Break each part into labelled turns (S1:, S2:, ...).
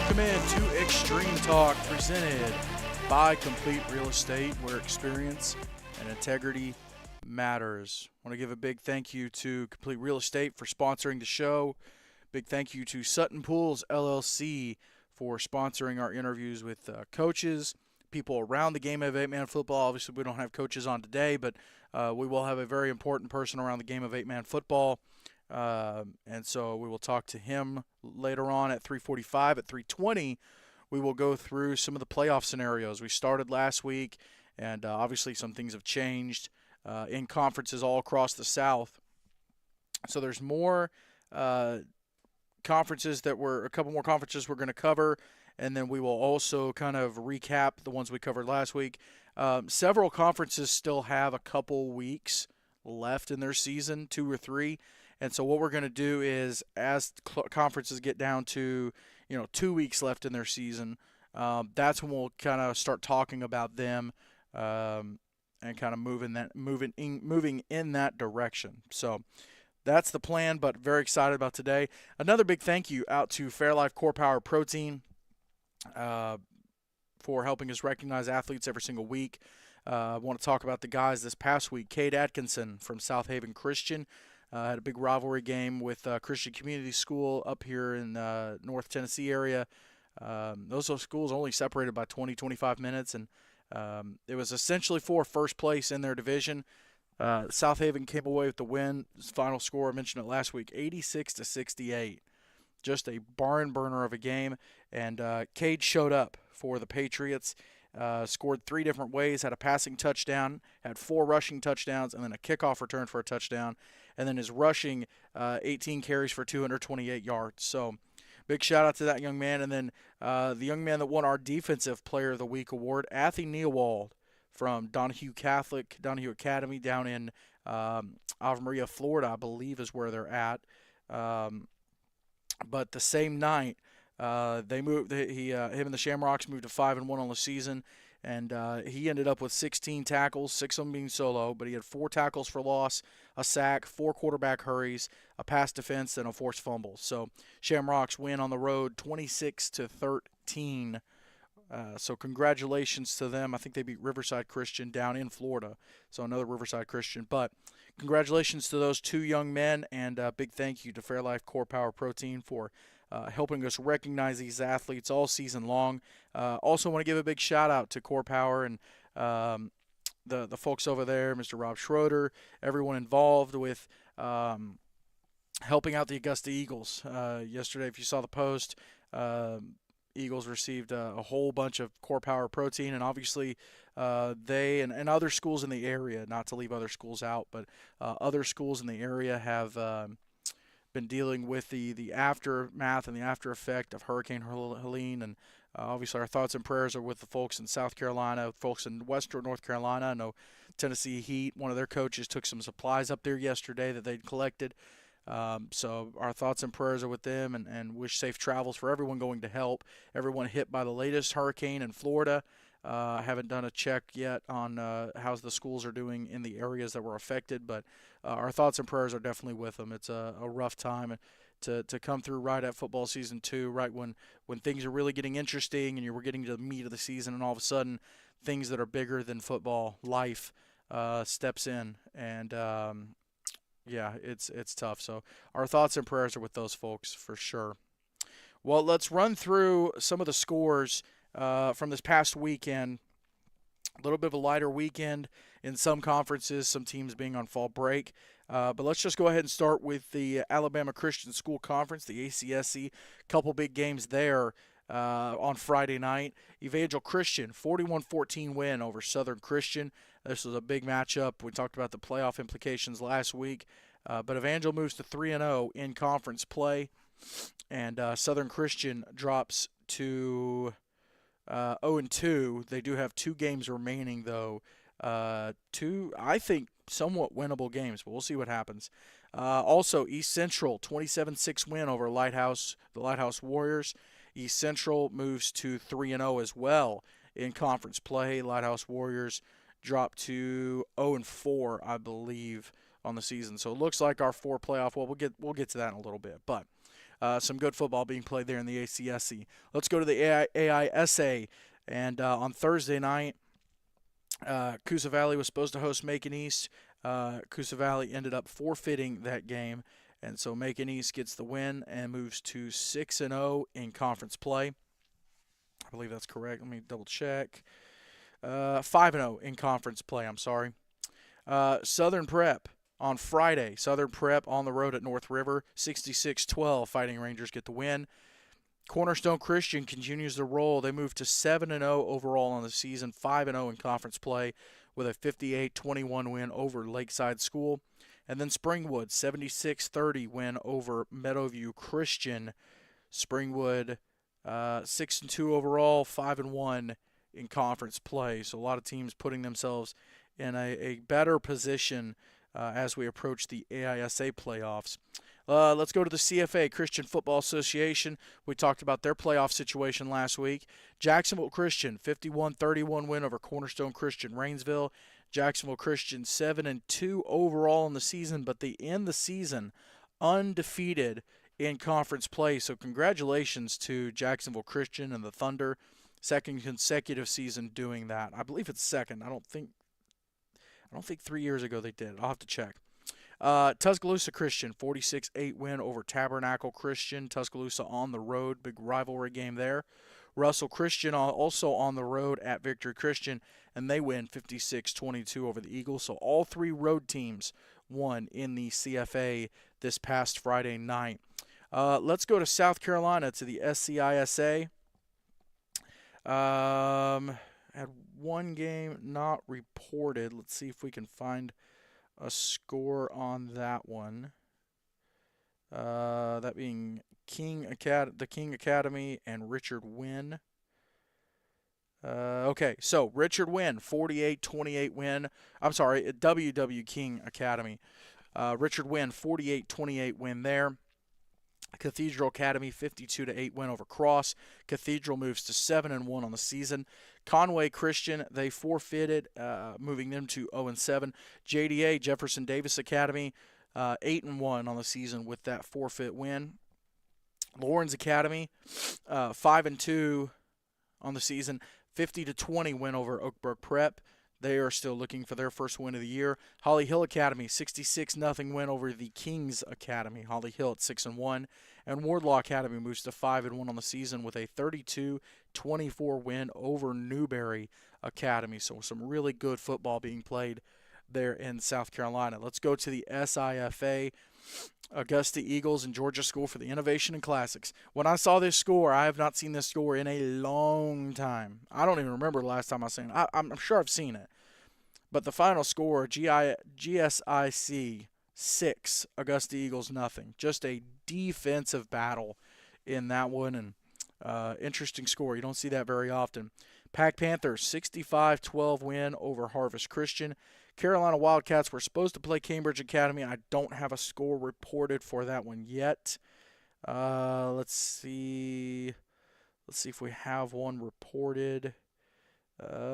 S1: Welcome in to Extreme Talk, presented by Complete Real Estate, where experience and integrity matters. I want to give a big thank you to Complete Real Estate for sponsoring the show. Big thank you to Sutton Pools LLC for sponsoring our interviews with coaches, people around the game of eight-man football. Obviously, we don't have coaches on today, but we will have a very important person around the game of eight-man football. And so we will talk to him later on at 3:45. At 3:20, we will go through some of the playoff scenarios. We started last week, and obviously some things have changed in conferences all across the South. So there's more conferences a couple more conferences we're going to cover, and then we will also kind of recap the ones we covered last week. Several conferences still have a couple weeks left in their season, 2 or 3. And so what we're going to do is, as conferences get down to 2 weeks left in their season, that's when we'll kind of start talking about them and kind of moving in that direction. So that's the plan, but very excited about today. Another big thank you out to Fairlife Core Power Protein for helping us recognize athletes every single week. I want to talk about the guys this past week. Cade Atkinson from South Haven Christian. Had a big rivalry game with Christian Community School up here in North Tennessee area. Those schools only separated by 20, 25 minutes, and it was essentially for first place in their division. South Haven came away with the win. Final score, I mentioned it last week, 86-68. Just a barn burner of a game, and Cade showed up for the Patriots. Scored 3 different ways, had a passing touchdown, had 4 rushing touchdowns, and then a kickoff return for a touchdown. And then his rushing, 18 carries for 228 yards. So big shout out to that young man. And then the young man that won our Defensive Player of the Week award, Athy Neowald from Donahue Academy down in Ave Maria, Florida, I believe is where they're at. But the same night, they moved. Him and the Shamrocks moved to 5-1 on the season, and he ended up with 16 tackles, 6 of them being solo. But he had 4 tackles for loss, a sack, 4 quarterback hurries, a pass defense, and a forced fumble. So Shamrocks win on the road, 26-13. So congratulations to them. I think they beat Riverside Christian down in Florida. So another Riverside Christian, but congratulations to those 2 young men, and a big thank you to Fairlife Core Power Protein for helping us recognize these athletes all season long. Also want to give a big shout out to Core Power and the folks over there, Mr. Rob Schroeder, everyone involved with helping out the Augusta Eagles. Yesterday, if you saw the post, Eagles received a whole bunch of Core Power Protein, and obviously they and other schools in the area, not to leave other schools out, but other schools in the area have been dealing with the aftermath and the after effect of Hurricane Helene, and obviously our thoughts and prayers are with the folks in South Carolina, folks in western North Carolina. I know Tennessee Heat, one of their coaches, took some supplies up there yesterday that they'd collected. So our thoughts and prayers are with them, and wish safe travels for everyone going to help. Everyone hit by the latest hurricane in Florida. I haven't done a check yet on how the schools are doing in the areas that were affected, but our thoughts and prayers are definitely with them. It's a rough time to come through right at football season 2, right when things are really getting interesting and you were getting to the meat of the season, and all of a sudden things that are bigger than football, life, steps in, and yeah, it's tough. So our thoughts and prayers are with those folks for sure. Well, let's run through some of the scores from this past weekend. A little bit of a lighter weekend in some conferences, some teams being on fall break. But let's just go ahead and start with the Alabama Christian School Conference, the ACSC. Couple big games there on Friday night. Evangel Christian, 41-14 win over Southern Christian. This was a big matchup. We talked about the playoff implications last week. But Evangel moves to 3-0 in conference play. And Southern Christian drops to 0-2. They do have 2 games remaining, though. 2, I think, somewhat winnable games, but we'll see what happens. Also, East Central, 27-6 win over the Lighthouse Warriors. East Central moves to 3-0 as well in conference play. Lighthouse Warriors drop to 0-4, I believe, on the season. So it looks like our 4 playoff. Well, we'll get to that in a little bit. But Some good football being played there in the ACSC. Let's go to the AISA. And on Thursday night, Coosa Valley was supposed to host Macon East. Coosa Valley ended up forfeiting that game. And so Macon East gets the win and moves to 6-0 in conference play. I believe that's correct. Let me double check. 5-0 in conference play, I'm sorry. Southern Prep on Friday. Southern Prep on the road at North River. 66-12. Fighting Rangers get the win. Cornerstone Christian continues to roll. They move to 7-0 overall on the season. 5-0 in conference play with a 58-21 win over Lakeside School. And then Springwood, 76-30 win over Meadowview Christian. Springwood, 6-2 overall, 5-1 in conference play. So a lot of teams putting themselves in a better position as we approach the AISA playoffs. Let's go to the CFA, Christian Football Association. We talked about their playoff situation last week. Jacksonville Christian, 51-31 win over Cornerstone Christian Rainsville. Jacksonville Christian 7-2 overall in the season, but they end the season undefeated in conference play. So congratulations to Jacksonville Christian and the Thunder. Second consecutive season doing that. I believe it's second. I don't think 3 years ago they did. I'll have to check. Tuscaloosa Christian, 46-8 win over Tabernacle Christian. Tuscaloosa on the road, big rivalry game there. Russell Christian also on the road at Victory Christian, and they win 56-22 over the Eagles. So all three road teams won in the CFA this past Friday night. Let's go to South Carolina to the SCISA. Had one game not reported. Let's see if we can find a score on that one. That being the King Academy and Richard Wynn. Okay, so Richard Wynn, 48-28 win. I'm sorry, WW King Academy. Richard Wynn, 48-28 win there. Cathedral Academy, 52-8 win over Cross. Cathedral moves to 7-1 on the season. Conway Christian, they forfeited, moving them to 0-7. JDA, Jefferson Davis Academy, 8-1 on the season with that forfeit win. Lawrence Academy, 5-2 on the season, 50-20 win over Oakbrook Prep. They are still looking for their first win of the year. Holly Hill Academy, 66-0 win over the Kings Academy. Holly Hill at 6-1. And Wardlaw Academy moves to 5-1 on the season with a 32-24 win over Newberry Academy. So some really good football being played there in South Carolina. Let's go to the SIFA. Augusta Eagles and Georgia School for the Innovation and Classics. When I saw this score, I have not seen this score in a long time. I don't even remember the last time I seen it. I'm sure I've seen it. But the final score, GSIC 6, Augusta Eagles nothing. Just a defensive battle in that one, and interesting score. You don't see that very often. Pack Panthers 65-12 win over Harvest Christian. Carolina Wildcats were supposed to play Cambridge Academy. I don't have a score reported for that one yet. Let's see. Let's see if we have one reported. No.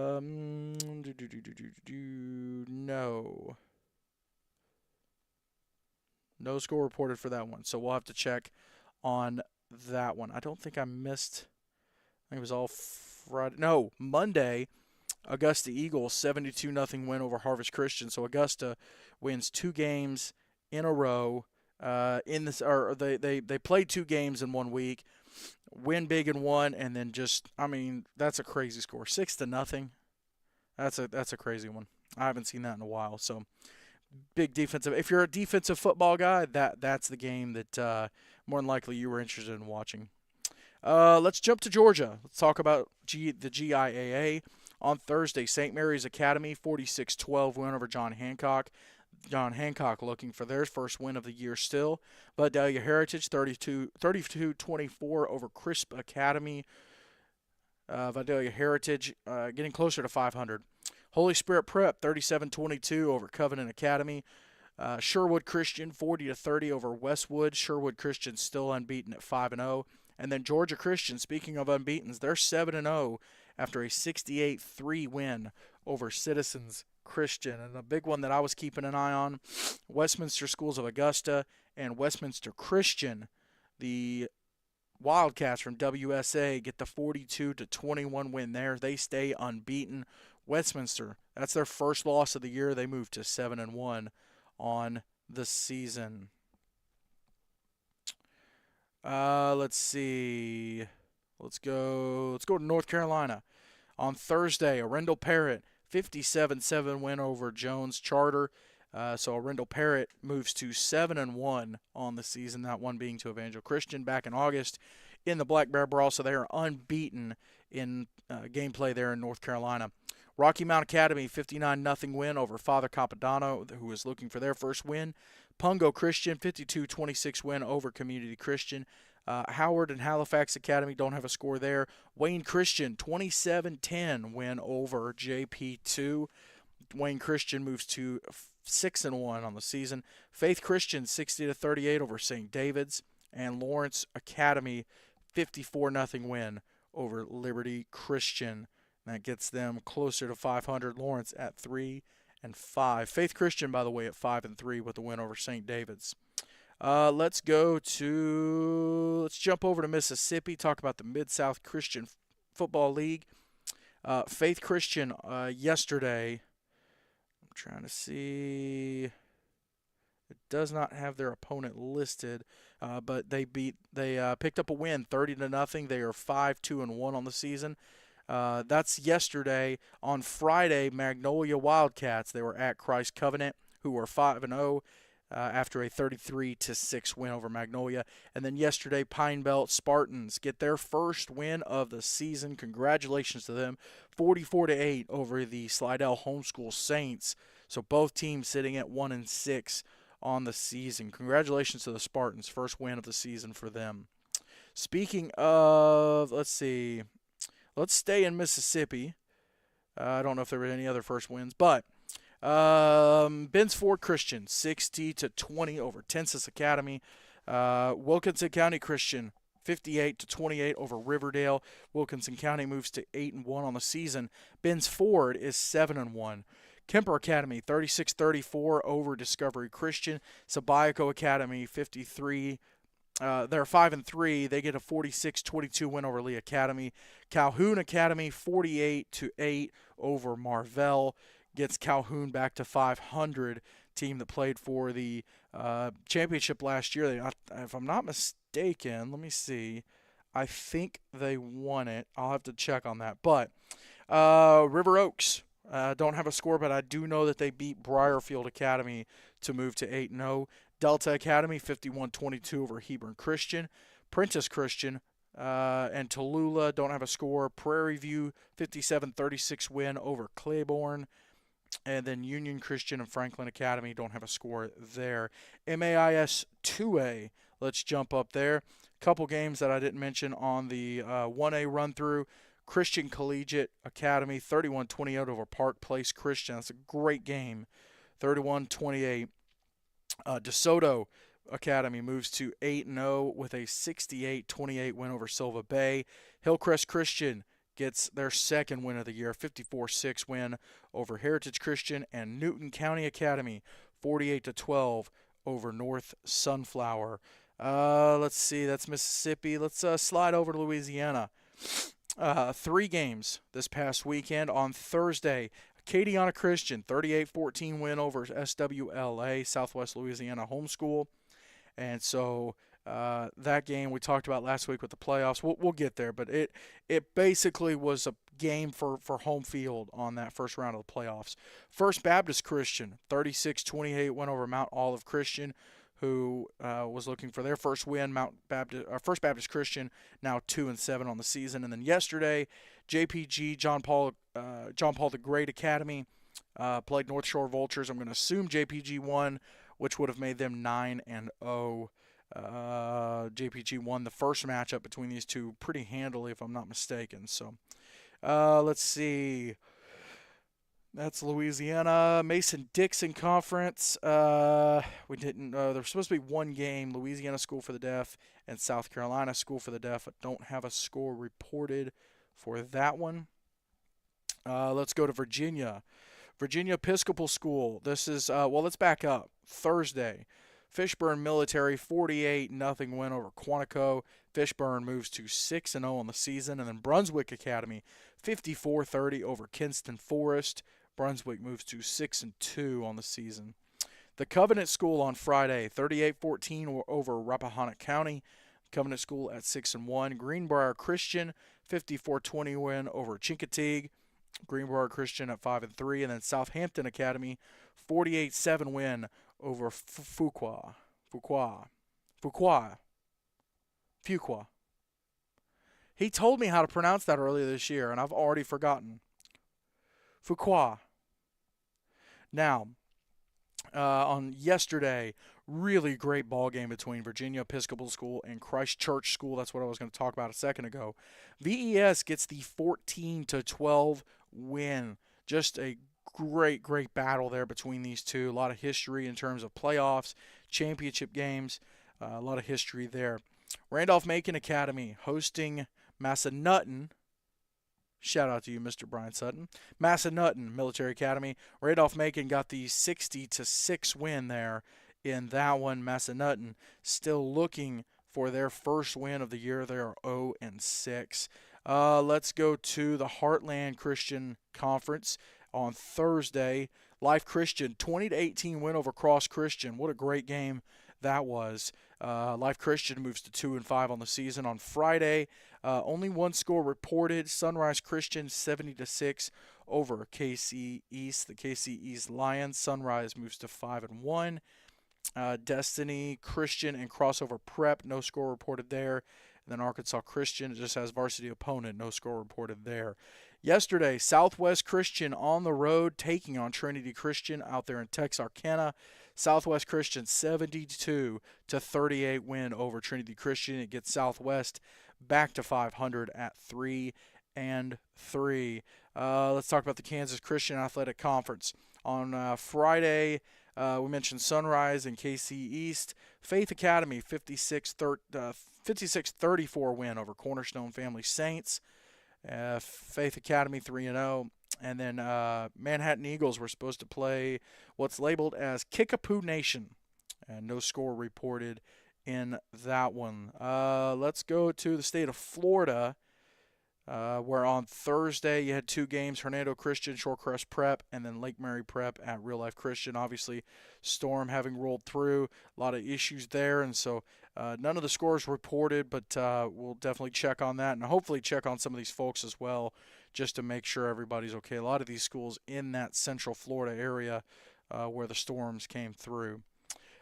S1: No score reported for that one. So we'll have to check on that one. I don't think I missed. I think it was all Friday. No, Monday. Augusta Eagles 72-0 win over Harvest Christian. So Augusta wins 2 games in a row. They played 2 games in 1 week, win big in one, and then that's a crazy score, 6-0. That's a crazy one. I haven't seen that in a while. So big defensive. If you're a defensive football guy, that's the game that more than likely you were interested in watching. Let's jump to Georgia. Let's talk about the GIAA. On Thursday, St. Mary's Academy, 46-12 win over John Hancock. John Hancock looking for their first win of the year still. Vidalia Heritage, 32-24 over Crisp Academy. Vidalia Heritage getting closer to 500. Holy Spirit Prep, 37-22 over Covenant Academy. Sherwood Christian, 40-30 over Westwood. Sherwood Christian still unbeaten at 5-0. And then Georgia Christian, speaking of unbeatens, they're 7-0 after a 68-3 win over Citizens Christian. And a big one that I was keeping an eye on, Westminster Schools of Augusta and Westminster Christian. The Wildcats from WSA get the 42-21 win there. They stay unbeaten. Westminster, that's their first loss of the year. They move to 7-1 on the season. Let's see. Let's go to North Carolina. On Thursday, Arendell Parrott, 57-7 win over Jones Charter. So Arendell Parrott moves to 7-1 on the season, that one being to Evangel Christian back in August in the Black Bear Brawl. So they are unbeaten in gameplay there in North Carolina. Rocky Mount Academy, 59-0 win over Father Capodanno, who is looking for their first win. Pungo Christian, 52-26 win over Community Christian. Howard and Halifax Academy don't have a score there. Wayne Christian, 27-10 win over JP2. Wayne Christian moves to 6-1 on the season. Faith Christian, 60-38 over St. David's. And Lawrence Academy, 54-0 win over Liberty Christian. That gets them closer to 500. Lawrence at 3-5. Faith Christian, by the way, at 5-3 with the win over St. David's. Let's jump over to Mississippi, talk about the Mid-South Christian Football League. Faith Christian yesterday, I'm trying to see, it does not have their opponent listed, but they picked up a win, 30-0. They are 5-2-1 on the season. That's yesterday. On Friday, Magnolia Wildcats, they were at Christ Covenant, who were 5-0 after a 33-6 win over Magnolia. And then yesterday, Pine Belt Spartans get their first win of the season. Congratulations to them, 44-8 over the Slidell Homeschool Saints. So both teams sitting at 1-6 on the season. Congratulations to the Spartans, first win of the season for them. Speaking of, let's see. Let's stay in Mississippi. I don't know if there were any other first wins, but Ben's Ford Christian, 60-20 over Tensas Academy. Wilkinson County Christian, 58-28 over Riverdale. Wilkinson County moves to 8-1 on the season. Ben's Ford is 7-1. Kemper Academy, 36-34 over Discovery Christian. Sabayaco Academy, 53. They're 5-3. They get a 46-22 win over Lee Academy. Calhoun Academy, 48-8 over Marvell. Gets Calhoun back to 500. Team that played for the championship last year. If I'm not mistaken, let me see. I think they won it. I'll have to check on that. But River Oaks don't have a score, but I do know that they beat Briarfield Academy to move to 8-0. Delta Academy, 51-22 over Hebron Christian. Prentice Christian and Tallulah don't have a score. Prairie View, 57-36 win over Claiborne. And then Union Christian and Franklin Academy don't have a score there. MAIS 2A, let's jump up there. Couple games that I didn't mention on the 1A run-through. Christian Collegiate Academy, 31-28 over Park Place Christian. That's a great game, 31-28. DeSoto Academy moves to 8-0 with a 68-28 win over Silva Bay. Hillcrest Christian gets their second win of the year, 54-6 win over Heritage Christian. And Newton County Academy, 48-12 over North Sunflower. Let's see, that's Mississippi. Let's slide over to Louisiana. 3 games this past weekend. On Thursday, Acadiana Christian, 38-14 win over SWLA, Southwest Louisiana Homeschool. And so that game we talked about last week with the playoffs. We'll get there, but it basically was a game for home field on that first round of the playoffs. First Baptist Christian, 36-28 win over Mount Olive Christian, who was looking for their first win. First Baptist Christian now 2-7 on the season. And then yesterday, JPG John Paul the Great Academy played North Shore Vultures. I'm going to assume JPG won, which would have made them 9-0. JPG won the first matchup between these two pretty handily, if I'm not mistaken. So let's see. That's Louisiana. Mason-Dixon Conference. We didn't. There was supposed to be one game. Louisiana School for the Deaf and South Carolina School for the Deaf. I don't have a score reported for that one. Let's go to Virginia. Virginia Episcopal School. This is, let's back up. Thursday. Fishburne Military 48-0 win over Quantico. Fishburne moves to 6-0 on the season. And then Brunswick Academy 54-30 over Kinston Forest. Brunswick moves to 6-2 on the season. The Covenant School on Friday 38-14 over Rappahannock County. Covenant School at 6-1. Greenbrier Christian 54-20 win over Chincoteague. Greenbrier Christian at 5-3, and then Southampton Academy 48-7 win over Fuqua. He told me how to pronounce that earlier this year, and I've already forgotten. Fuqua. Now, on yesterday, really great ball game between Virginia Episcopal School and Christ Church School. That's what I was going to talk about a second ago. VES gets the 14-12 win. Just a great battle there between these two. A lot of history in terms of playoffs, championship games, a lot of history there. Randolph-Macon Academy hosting Massanutten. Shout out to you, Mr. Brian Sutton. Massanutten Military Academy. Randolph-Macon got the 60-6 win there in that one. Massanutten still looking for their first win of the year. They are 0-6. Let's go to the Heartland Christian Conference on Thursday. Life Christian 20-18 win over Cross Christian. What a great game that was. Life Christian moves to 2-5 on the season. On Friday, only one score reported. Sunrise Christian 70-6 over KC East. The KC East Lions. Sunrise moves to 5-1. Destiny Christian and Crossover Prep, no score reported there. And then Arkansas Christian just has varsity opponent, no score reported there. Yesterday, Southwest Christian on the road taking on Trinity Christian out there in Texarkana. Southwest Christian 72-38 win over Trinity Christian. It gets Southwest back to 500 at 3-3. Let's talk about the Kansas Christian Athletic Conference. On Friday, we mentioned Sunrise and KC East. Faith Academy 56-34 win over Cornerstone Family Saints. Faith Academy 3-0. And then Manhattan Eagles were supposed to play what's labeled as Kickapoo Nation. And no score reported in that one. Let's go to the state of Florida, where on Thursday you had two games, Hernando Christian, Shorecrest Prep, and then Lake Mary Prep at Real Life Christian. Obviously, Storm having rolled through, a lot of issues there, and so none of the scores reported, but we'll definitely check on that and hopefully check on some of these folks as well just to make sure everybody's okay. A lot of these schools in that central Florida area where the storms came through.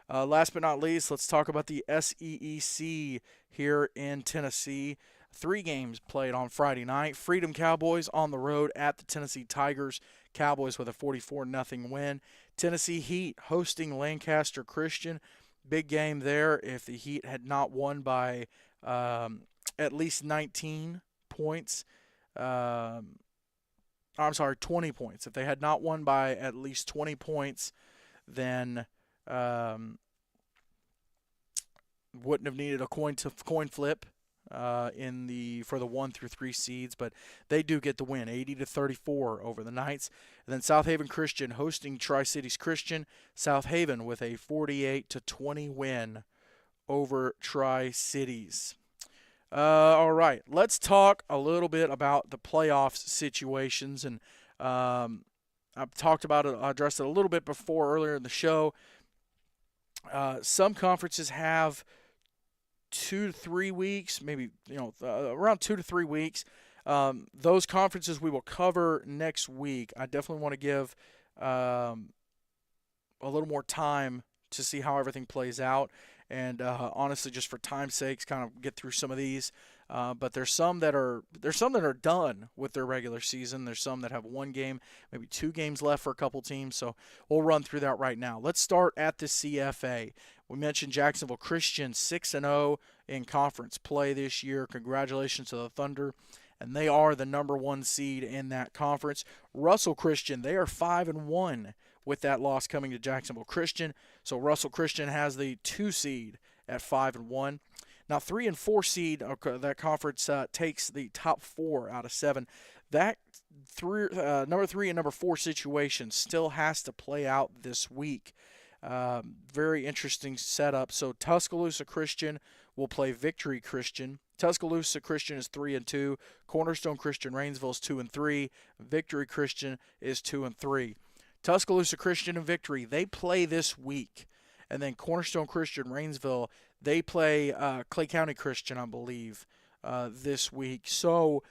S1: Last but not least, let's talk about the SEEC here in Tennessee. 3 games played on Friday night. Freedom Cowboys on the road at the Tennessee Tigers. Cowboys with a 44-0 win. Tennessee Heat hosting Lancaster Christian. Big game there. If the Heat had not won by at least 19 points, 20 points. If they had not won by at least 20 points, then wouldn't have needed a coin flip for the 1 through 3 seeds, but they do get the win, 80-34 over the Knights. And then South Haven Christian hosting Tri-Cities Christian. South Haven with a 48-20 win over Tri-Cities. All right, let's talk a little bit about the playoffs situations, and I've talked about it, I addressed it a little bit before earlier in the show. Some conferences have 2 to 3 weeks, maybe around 2 to 3 weeks. Those conferences we will cover next week. I definitely want to give a little more time to see how everything plays out, and honestly, just for time's sake, kind of get through some of these. But there's some that are done with their regular season. There's some that have 1 game, maybe 2 games left for a couple teams. So we'll run through that right now. Let's start at the CFA. We mentioned Jacksonville Christian 6-0 in conference play this year. Congratulations to the Thunder, and they are the number 1 seed in that conference. Russell Christian, they are 5-1 with that loss coming to Jacksonville Christian. So Russell Christian has the 2 seed at 5-1. Now, 3 and 4 seed, that conference takes the top 4 out of 7. That number 3 and number 4 situation still has to play out this week. Very interesting setup. So Tuscaloosa Christian will play Victory Christian. Tuscaloosa Christian is 3-2. Cornerstone Christian Rainsville is 2-3. Victory Christian is 2-3. Tuscaloosa Christian and Victory, they play this week. And then Cornerstone Christian Rainsville, they play Clay County Christian, I believe, this week. So,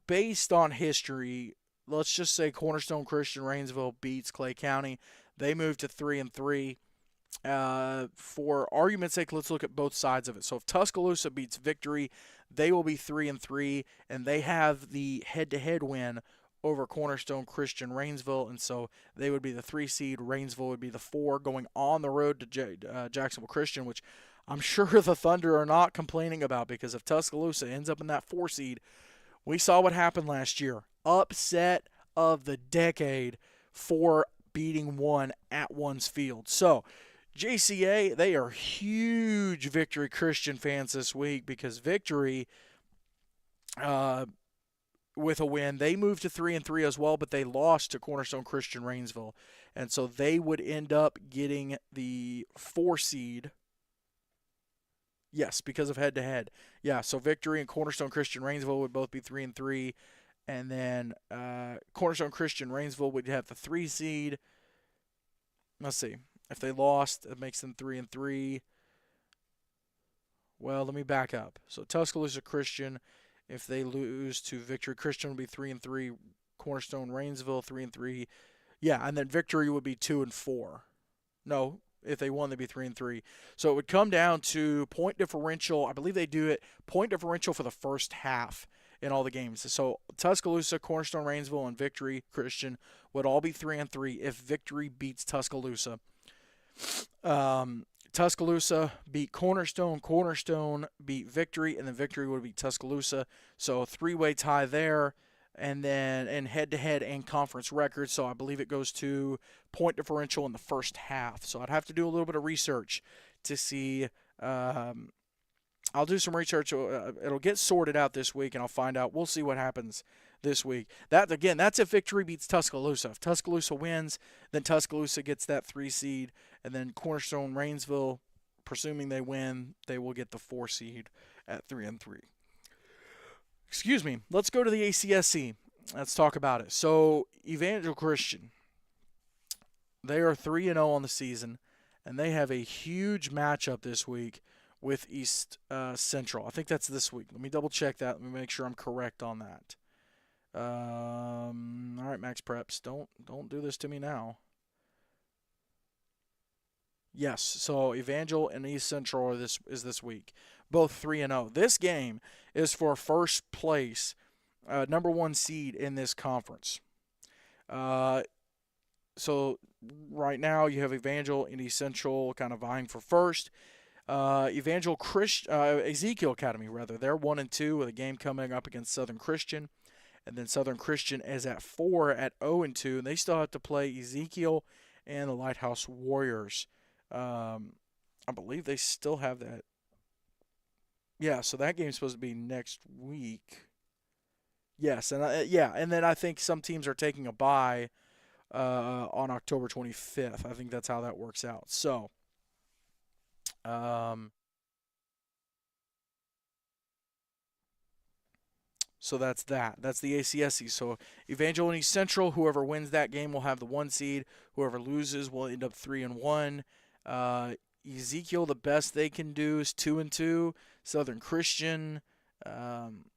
S1: based on history, let's just say Cornerstone Christian Rainsville beats Clay County. They move to 3-3. For argument's sake, let's look at both sides of it. So if Tuscaloosa beats Victory, they will be 3-3, and they have the head-to-head win over Cornerstone Christian Rainsville, and so they would be the 3 seed. Rainsville would be the 4, going on the road to Jacksonville Christian, which I'm sure the Thunder are not complaining about, because if Tuscaloosa ends up in that 4 seed, we saw what happened last year. Upset of the decade for beating one at one's field. So JCA, they are huge Victory Christian fans this week, because Victory, with a win, they moved to 3-3 as well, but they lost to Cornerstone Christian Rainsville, and so they would end up getting the 4 seed. Yes, because of head-to-head. Yeah, so Victory and Cornerstone Christian Rainsville would both be 3-3, and then Cornerstone Christian Rainsville would have the 3 seed. Let's see. If they lost, it makes them 3-3. Well, let me back up. So Tuscaloosa Christian, if they lose to Victory Christian, would be 3-3. Cornerstone Rainsville 3-3. Yeah, and then Victory would be 2-4. No, if they won, they'd be 3-3. So it would come down to point differential. I believe they do it point differential for the first half in all the games. So Tuscaloosa, Cornerstone Rainsville, and Victory Christian would all be 3-3 if Victory beats Tuscaloosa. Tuscaloosa beat Cornerstone, Cornerstone beat Victory, and then Victory would beat Tuscaloosa. So a 3-way tie there, and then in head-to-head and conference records. So I believe it goes to point differential in the first half. So I'd have to do a little bit of research to see. I'll do some research. It'll get sorted out this week, and I'll find out. We'll see what happens this week. That's if Victory beats Tuscaloosa. If Tuscaloosa wins, then Tuscaloosa gets that 3 seed, and then Cornerstone Rainsville, presuming they win, they will get the 4 seed at 3-3. Excuse me. Let's go to the ACSC. Let's talk about it. So Evangel Christian, they are 3-0 on the season, and they have a huge matchup this week with East Central. I think that's this week. Let me double check that. Let me make sure I'm correct on that. All right, Max Preps, don't do this to me now. Yes, so Evangel and East Central is this week, both 3-0. This game is for first place, number 1 seed in this conference. So right now you have Evangel and East Central kind of vying for first. Ezekiel Academy, rather, they're 1-2 with a game coming up against Southern Christian, and then Southern Christian is at 4 at 0-2, and they still have to play Ezekiel and the Lighthouse Warriors. I believe they still have that. Yeah, so that game's supposed to be next week. Yes, and and then I think some teams are taking a bye on October 25th. I think that's how that works out. So. So that's that. That's the ACSC. So Evangel and East Central, whoever wins that game will have the 1 seed. Whoever loses will end up 3-1. Ezekiel, the best they can do is 2-2. Southern Christian,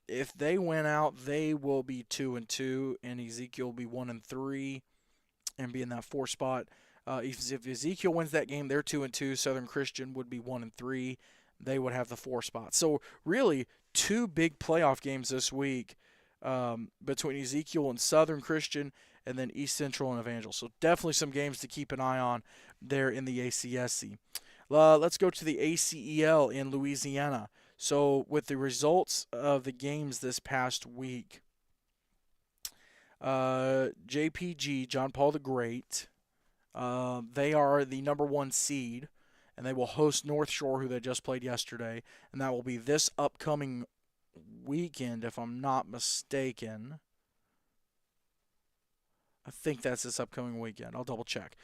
S1: if they win out, they will be 2-2, and Ezekiel will be 1-3 and be in that 4 spot. If Ezekiel wins that game, they're 2-2. Southern Christian would be 1-3. They would have the 4 spot. So really, 2 big playoff games this week between Ezekiel and Southern Christian, and then East Central and Evangel. So definitely some games to keep an eye on there in the ACSC. Let's go to the ACEL in Louisiana. So with the results of the games this past week, JPG, John Paul the Great, they are the number 1 seed, and they will host North Shore, who they just played yesterday, and that will be this upcoming weekend, if I'm not mistaken. I think that's this upcoming weekend. I'll double check.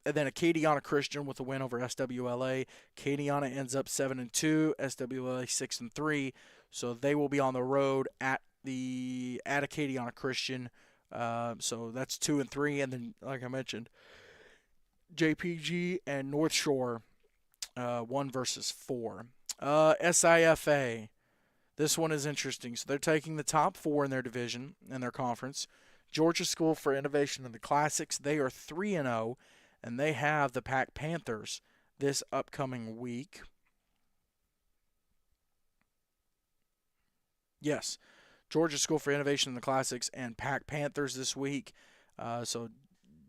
S1: And then Acadiana Christian with a win over SWLA. Acadiana ends up 7-2, SWLA 6-3. So they will be on the road at Acadiana Christian. So that's 2-3, and then like I mentioned, JPG and North Shore 1-4. SIFA. This one is interesting. So they're taking the top 4 in their division in their conference. Georgia School for Innovation in the Classics. They are 3-0, and they have the Pack Panthers this upcoming week. Yes, Georgia School for Innovation in the Classics and Pack Panthers this week. So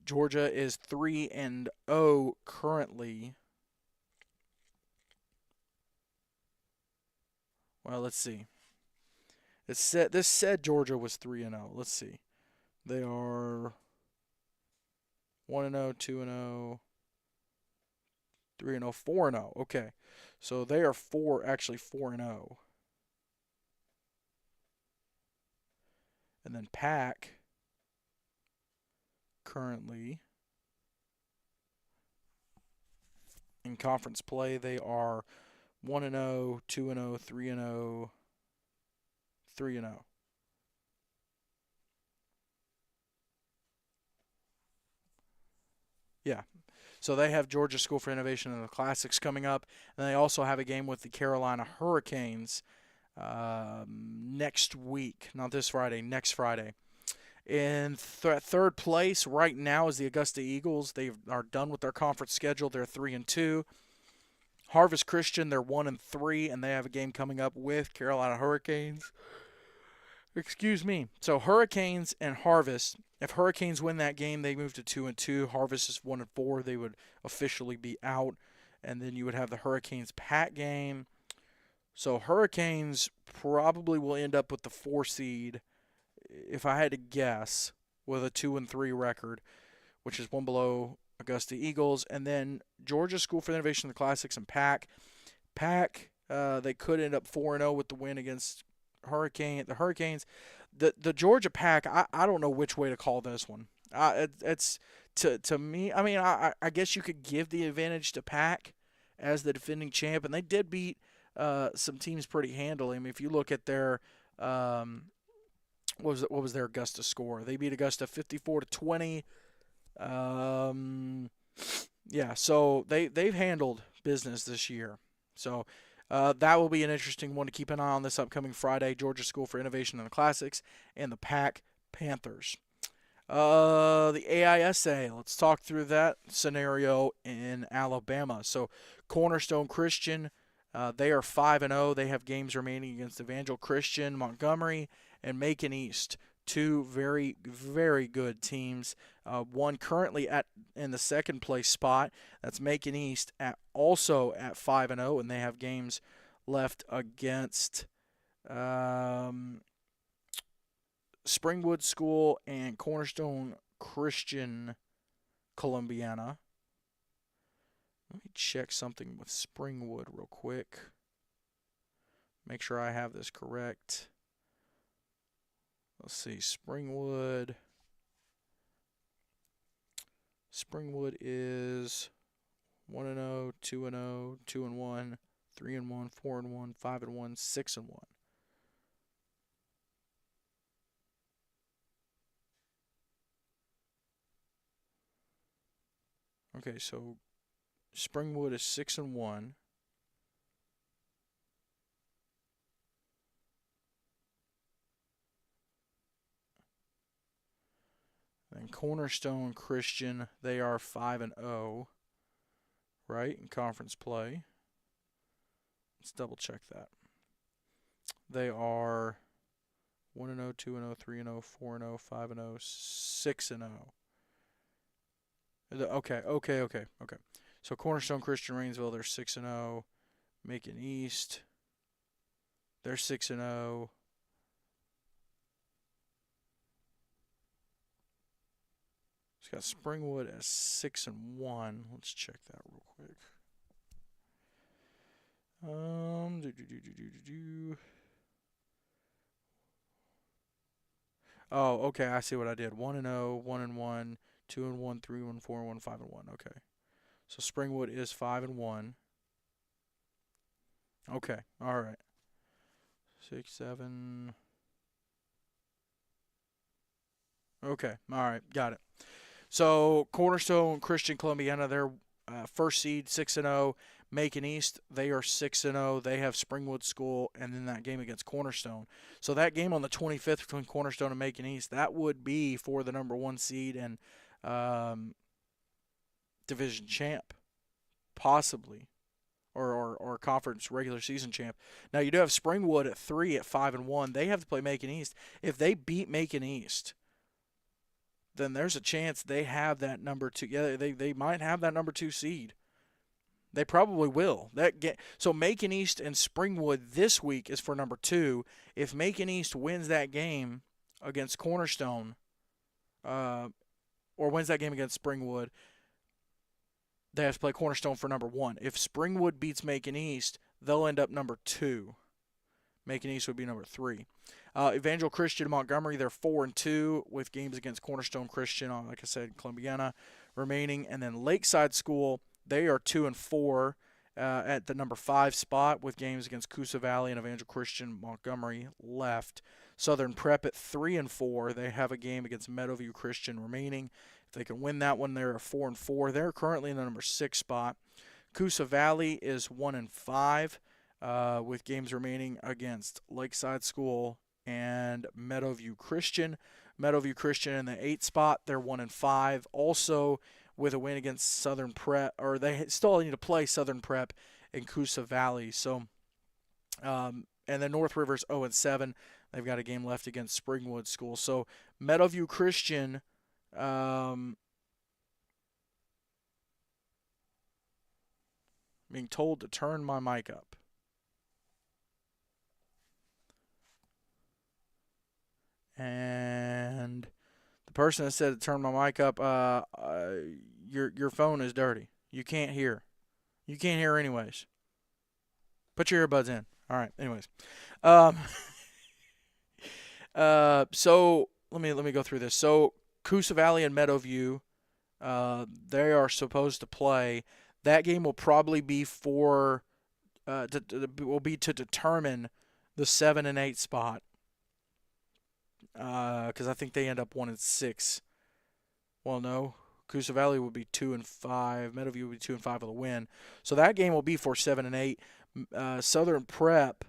S1: Georgia is 3-0 currently. Well, let's see. This said Georgia was 3-0. Let's see. They are 1-0, 2-0, 3-0, 4-0. Okay. So they are 4-0. And then Pack currently in conference play, they are 1-0, 2-0, 3-0, 3-0. Yeah. So they have Georgia School for Innovation in the Classics coming up, and they also have a game with the Carolina Hurricanes next week. Not this Friday, next Friday. In third place right now is the Augusta Eagles. They are done with their conference schedule. They're 3-2. Harvest Christian, they're 1-3, and they have a game coming up with Carolina Hurricanes. Excuse me. So Hurricanes and Harvest. If Hurricanes win that game, they move to 2-2. Harvest is 1-4. They would officially be out, and then you would have the Hurricanes Pack game. So Hurricanes probably will end up with the 4 seed, if I had to guess, with a 2-3 record, which is one below Augusta Eagles, and then Georgia School for Innovation in the Classics and Pack. Pack, they could end up 4-0 with the win against the Hurricanes. The Georgia Pack, I don't know which way to call this one. It's to me. I mean, I guess you could give the advantage to Pack as the defending champ, and they did beat some teams pretty handily. I mean, if you look at their what was their Augusta score? They beat Augusta 54-20. Yeah, so they've handled business this year. So that will be an interesting one to keep an eye on this upcoming Friday. Georgia School for Innovation in the Classics and the Pack Panthers. The AISA. Let's talk through that scenario in Alabama. So Cornerstone Christian, they are 5-0. They have games remaining against Evangel Christian, Montgomery, and Macon East. 2 very, very good teams. One currently in the second place spot. That's Macon East also at 5-0, and they have games left against Springwood School and Cornerstone Christian Columbiana. Let me check something with Springwood real quick. Make sure I have this correct. Let's see, Springwood is 1-0, 2-0, 2-1, 3-1, 4-1, 5-1, 6-1. Okay, so Springwood is 6-1. And Cornerstone Christian, they are 5-0, right, in conference play. Let's double check that. They are 1-0, 2-0, 3-0, 4-0, 5-0, 6-0. Okay. So Cornerstone Christian Rainsville, they're 6-0. Macon East, they're 6-0. It's got Springwood as 6-1. Let's check that real quick. Oh, okay. I see what I did. 1-0, 1-1, 2-1, 3-1, 4-1, 5-1. Okay. So Springwood is 5-1. Okay. All right. 6, 7. Okay. All right. Got it. So Cornerstone Christian Columbiana, their first seed 6-0. Macon East, they are 6-0. They have Springwood School, and then that game against Cornerstone. So that game on the 25th between Cornerstone and Macon East, that would be for the number 1 seed and division champ, possibly, or conference regular season champ. Now you do have Springwood at 3 at 5-1. They have to play Macon East. If they beat Macon East, then there's a chance they have that number 2. Yeah, they might have that number 2 seed. They probably will. So Macon East and Springwood this week is for number 2. If Macon East wins that game against Cornerstone, or wins that game against Springwood, they have to play Cornerstone for number 1. If Springwood beats Macon East, they'll end up number 2. Macon East would be number 3. Evangel Christian Montgomery, they're 4-2 with games against Cornerstone Christian, like I said, Columbiana remaining. And then Lakeside School, they are 2-4 at the number 5 spot with games against Coosa Valley and Evangel Christian Montgomery left. Southern Prep at 3-4. They have a game against Meadowview Christian remaining. If they can win that one, they're 4-4. They're currently in the number 6 spot. Coosa Valley is 1-5 with games remaining against Lakeside School and Meadowview Christian. Meadowview Christian in the 8th spot. They're 1-5. Also with a win against Southern Prep, or they still need to play Southern Prep and Coosa Valley. So, and then North River's 0-7. They've got a game left against Springwood School. So Meadowview Christian, being told to turn my mic up. And the person that said to turn my mic up, your phone is dirty. You can't hear. You can't hear anyways. Put your earbuds in. All right. Anyways, so let me go through this. So Coosa Valley and Meadowview, they are supposed to play. That game will probably be to determine the 7 and 8 spot. Because I think they end up 1-6. Well, no, Coosa Valley would be 2-5. Meadowview would be 2-5 with a win. So that game will be for 7 and 8. Southern Prep.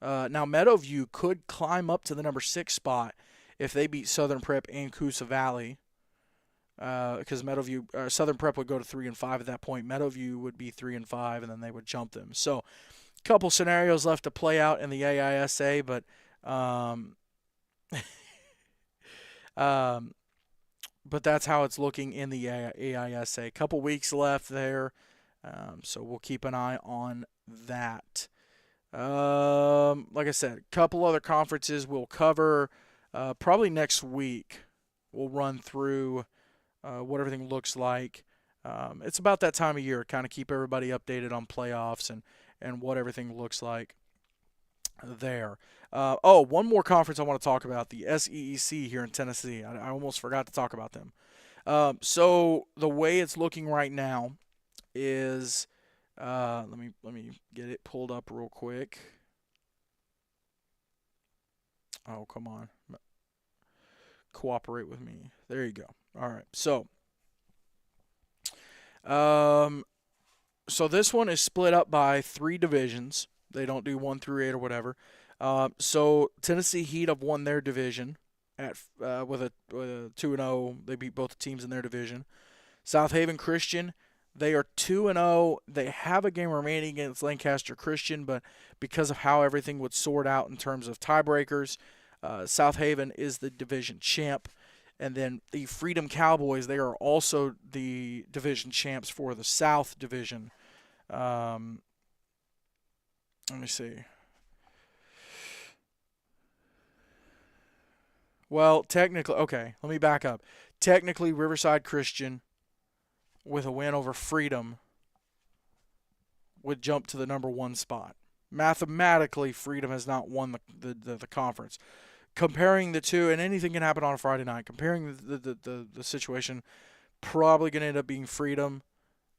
S1: Now Meadowview could climb up to the number 6 spot if they beat Southern Prep and Coosa Valley. Because Southern Prep would go to 3-5 at that point. Meadowview would be 3-5, and then they would jump them. So, a couple scenarios left to play out in the AISA, but but that's how it's looking in the AISA. A couple weeks left there, so we'll keep an eye on that. Like I said, a couple other conferences we'll cover probably next week. We'll run through what everything looks like. It's about that time of year, kind of keep everybody updated on playoffs and what everything looks like there. One more conference I want to talk about, the SEEC here in Tennessee. I almost forgot to talk about them. So the way it's looking right now is, let me get it pulled up real quick. Oh, come on. Cooperate with me. There you go. All right. So this one is split up by 3 divisions. They don't do 1 through 8 or whatever. So Tennessee Heat have won their division with a 2-0. They beat both teams in their division. South Haven Christian, they are 2-0. They have a game remaining against Lancaster Christian, but because of how everything would sort out in terms of tiebreakers, South Haven is the division champ. And then the Freedom Cowboys, they are also the division champs for the South Division. Let me see. Well, technically, okay, let me back up. Technically, Riverside Christian, with a win over Freedom, would jump to the number 1 spot. Mathematically, Freedom has not won the conference. Comparing the two, and anything can happen on a Friday night, comparing the situation, probably going to end up being Freedom,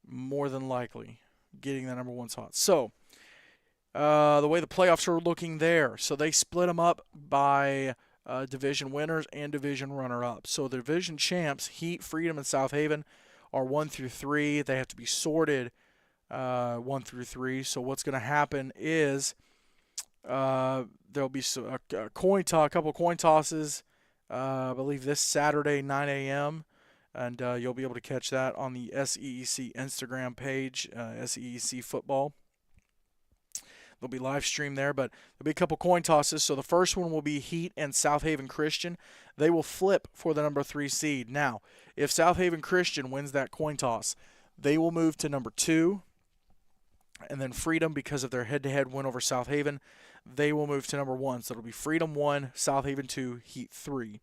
S1: more than likely, getting the number 1 spot. So, the way the playoffs are looking there, so they split them up by division winners and division runner-up. So the division champs, Heat, Freedom, and South Haven, are 1 through 3. They have to be sorted 1 through 3. So what's going to happen is there'll be a couple coin tosses, I believe this Saturday, 9 a.m., and you'll be able to catch that on the SEEC Instagram page, SEEC Football. There'll be live stream there, but there'll be a couple coin tosses. So the first one will be Heat and South Haven Christian. They will flip for the number 3 seed. Now, if South Haven Christian wins that coin toss, they will move to number 2. And then Freedom, because of their head-to-head win over South Haven, they will move to number 1. So it'll be Freedom 1, South Haven 2, Heat 3.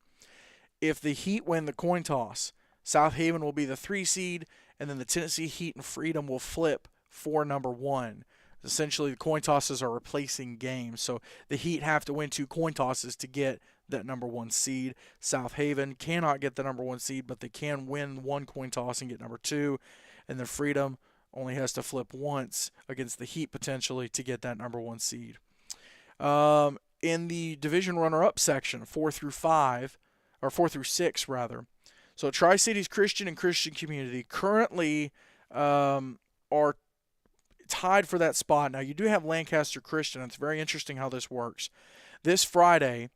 S1: If the Heat win the coin toss, South Haven will be the 3 seed, and then the Tennessee Heat and Freedom will flip for number 1. Essentially, the coin tosses are replacing games. So the Heat have to win 2 coin tosses to get that number 1 seed. South Haven cannot get the number 1 seed, but they can win 1 coin toss and get number 2. And then Freedom only has to flip once against the Heat potentially to get that number 1 seed. In the division runner-up section, 4 through 6 rather. So Tri-Cities Christian and Christian Community currently are tied for that spot. Now, you do have Lancaster Christian. It's very interesting how this works. This Friday,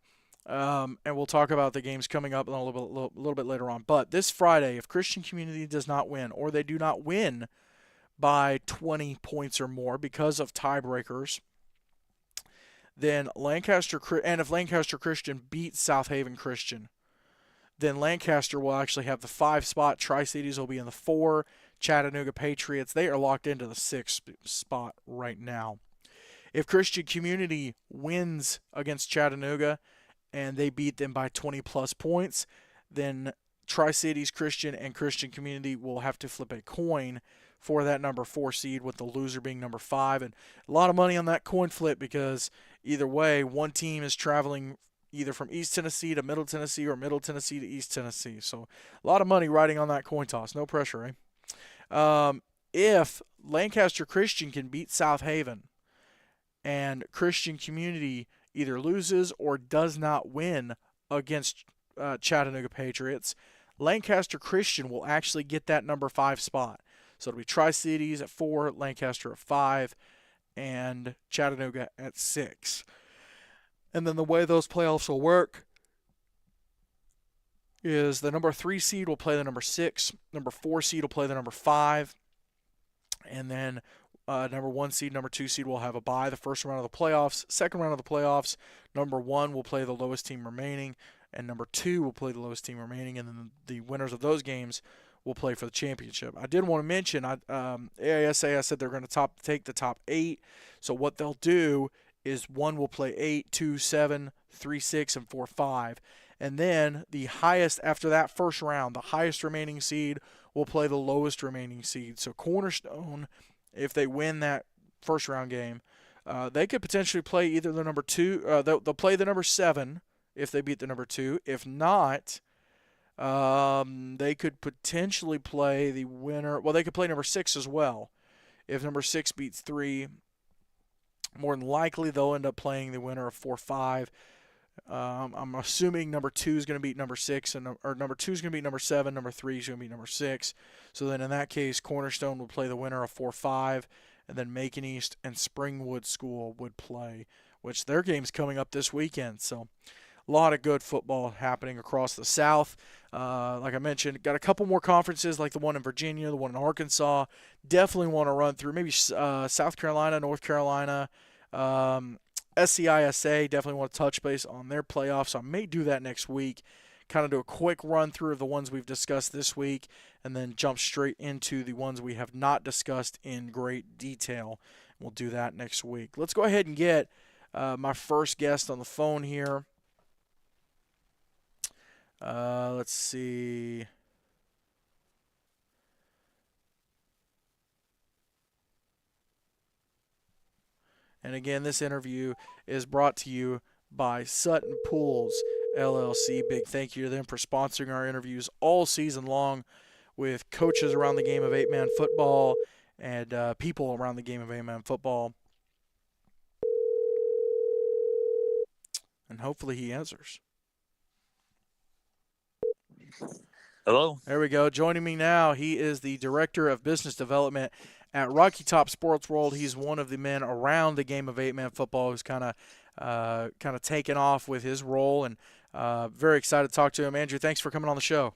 S1: and we'll talk about the games coming up a little bit later on, but this Friday, if Christian Community does not win, or they do not win by 20 points or more because of tiebreakers, then if Lancaster Christian beats South Haven Christian, then Lancaster will actually have the 5 spot. Tri-Cities will be in the 4. Chattanooga Patriots, they are locked into the 6th spot right now. If Christian Community wins against Chattanooga and they beat them by 20-plus points, then Tri-Cities Christian and Christian Community will have to flip a coin for that number 4 seed, with the loser being number 5. And a lot of money on that coin flip, because either way, one team is traveling either from East Tennessee to Middle Tennessee or Middle Tennessee to East Tennessee. So a lot of money riding on that coin toss. No pressure, eh? If Lancaster Christian can beat South Haven and Christian Community either loses or does not win against Chattanooga Patriots, Lancaster Christian will actually get that number 5 spot. So it'll be Tri-Cities at 4, Lancaster at 5, and Chattanooga at 6. And then the way those playoffs will work is the number 3 seed will play the number 6, number 4 seed will play the number 5, and then number 1 seed, number 2 seed will have a bye the first round of the playoffs. Second round of the playoffs, number 1 will play the lowest team remaining, and number 2 will play the lowest team remaining, and then the winners of those games will play for the championship. I did want to mention, AISA, I said they're going to take the top 8. So what they'll do is 1 will play 8, 2, 7, 3, 6, and 4, 5. And then the highest, after that first round, the highest remaining seed will play the lowest remaining seed. So Cornerstone, if they win that first round game, they could potentially play either the number 2, they'll play the number 7 if they beat the number 2. If not, they could potentially play the winner. Well, they could play number 6 as well. If number 6 beats 3, more than likely they'll end up playing the winner of 4, 5. I'm assuming number 2 is going to beat number 6, or number 2 is going to beat number 7, number 3 is going to beat number 6. So then in that case, Cornerstone would play the winner of 4, 5, and then Macon East and Springwood School would play, which their game's coming up this weekend. So a lot of good football happening across the South. Like I mentioned, got a couple more conferences like the one in Virginia, the one in Arkansas. Definitely want to run through maybe South Carolina, North Carolina, SCISA. Definitely want to touch base on their playoffs. So I may do that next week. Kind of do a quick run through of the ones we've discussed this week, and then jump straight into the ones we have not discussed in great detail. We'll do that next week. Let's go ahead and get my first guest on the phone here. Let's see. And again, this interview is brought to you by Sutton Pools LLC. Big thank you to them for sponsoring our interviews all season long. with coaches around the game of 8-man football and people around the game of 8-man football. And hopefully he answers.
S2: Hello.
S1: There we go. Joining me now, he is the Director of Business Development at Rocky Top Sports World. He's one of the men around the game of 8-man football who's kind of taken off with his role, and very excited to talk to him. Andrew, thanks for coming on the show.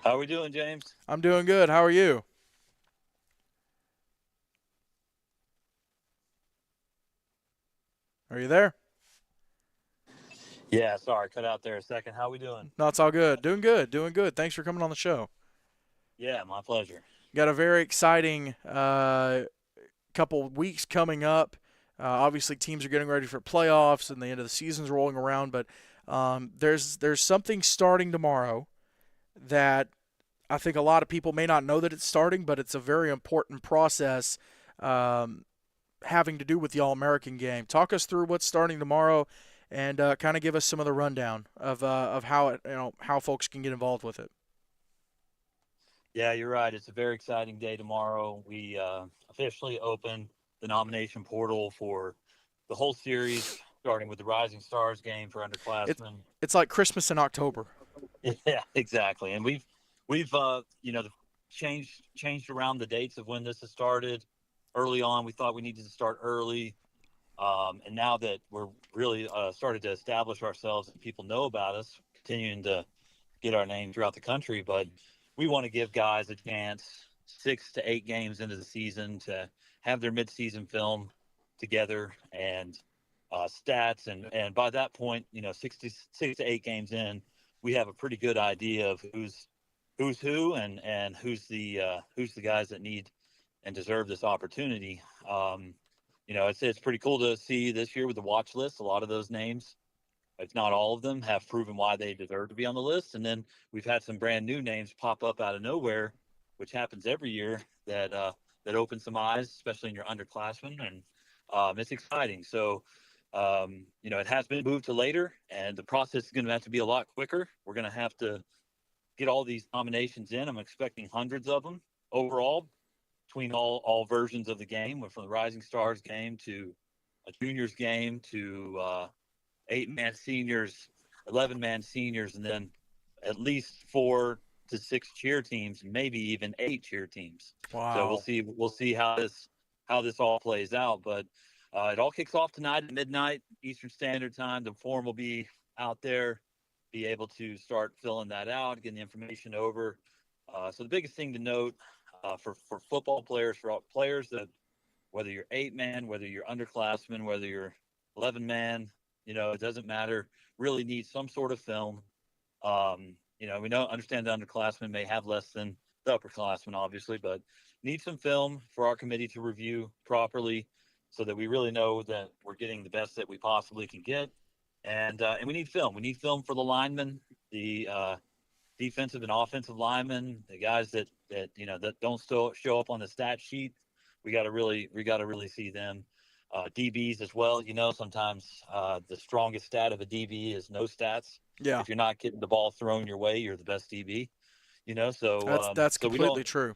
S2: How are we doing, James?
S1: I'm doing good. How are you? Are you there?
S2: Yeah, sorry, cut out there a second. How we doing?
S1: No, it's all good. Doing good. Doing good. Thanks for coming on the show.
S2: Yeah, my pleasure.
S1: Got a very exciting couple weeks coming up. Obviously, teams are getting ready for playoffs, and the end of the season's rolling around. But there's something starting tomorrow that I think a lot of people may not know that it's starting, but it's a very important process having to do with the All-American game. Talk us through what's starting tomorrow, and kind of give us some of the rundown of how folks can get involved with it.
S2: Yeah, you're right. It's a very exciting day tomorrow. We officially open the nomination portal for the whole series, starting with the Rising Stars game for underclassmen.
S1: It's like Christmas in October.
S2: Yeah, exactly. And we've changed around the dates of when this has started. Early on, we thought we needed to start early. And now that we're really started to establish ourselves and people know about us, continuing to get our name throughout the country, but we want to give guys a chance 6 to 8 games into the season to have their midseason film together and stats. And by that point, 6 to 8 games in, we have a pretty good idea of who's who and who's the guys that need and deserve this opportunity. It's pretty cool to see this year with the watch list. A lot of those names, if not all of them, have proven why they deserve to be on the list. And then we've had some brand new names pop up out of nowhere, which happens every year, that opens some eyes, especially in your underclassmen. And it's exciting. So, it has been moved to later, and the process is going to have to be a lot quicker. We're going to have to get all these nominations in. I'm expecting hundreds of them overall between all versions of the game, from the Rising Stars game to a juniors game to 8-man seniors, 11-man seniors, and then at least 4 to 6 cheer teams, maybe even 8 cheer teams.
S1: Wow.
S2: So we'll see how this all plays out. But it all kicks off tonight at midnight Eastern Standard Time. The form will be out there, be able to start filling that out, getting the information over. So the biggest thing to note for football players, for all players, that whether you're 8-man, whether you're underclassmen, whether you're 11-man, it doesn't matter, really need some sort of film. We understand the underclassmen may have less than the upperclassmen, obviously, but need some film for our committee to review properly so that we really know that we're getting the best that we possibly can get. And we need film. We need film for the linemen, the defensive and offensive linemen, the guys that don't still show up on the stat sheet. We got to really see them. DBs as well. Sometimes the strongest stat of a DB is no stats.
S1: Yeah.
S2: If you're not getting the ball thrown your way, you're the best DB. So
S1: that's completely true.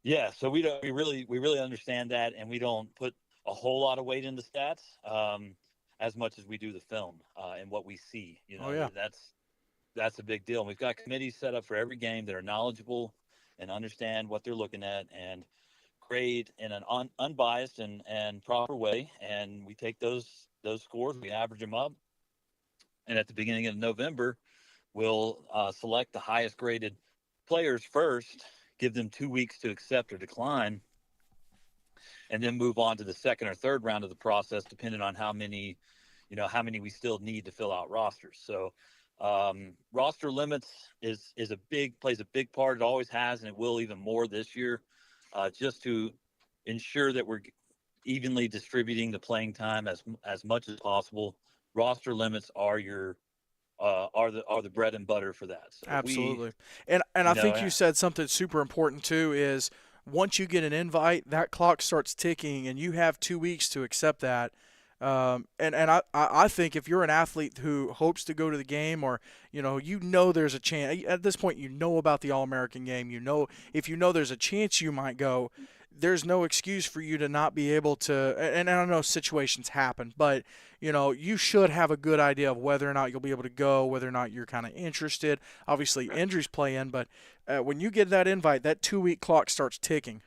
S2: Yeah. So we really understand that, and we don't put a whole lot of weight in the stats as much as we do the film and what we see.
S1: Oh, yeah.
S2: That's a big deal. And we've got committees set up for every game that are knowledgeable and understand what they're looking at and grade in an unbiased and proper way. And we take those scores, we average them up. And at the beginning of November, we'll select the highest graded players first, give them 2 weeks to accept or decline, and then move on to the second or third round of the process, depending on how many we still need to fill out rosters. So roster limits plays a big part. It always has, and it will even more this year, just to ensure that we're evenly distributing the playing time as much as possible. Roster limits are the bread and butter for that. So
S1: absolutely. And I think you said something super important too, is once you get an invite, that clock starts ticking and you have 2 weeks to accept that. And I think if you're an athlete who hopes to go to the game, or there's a chance at this point, about the All American game, if there's a chance you might go, there's no excuse for you to not be able to. And I don't know, situations happen, but you should have a good idea of whether or not you'll be able to go, whether or not you're kind of interested. Obviously, injuries play in, but when you get that invite, that 2 week clock starts ticking.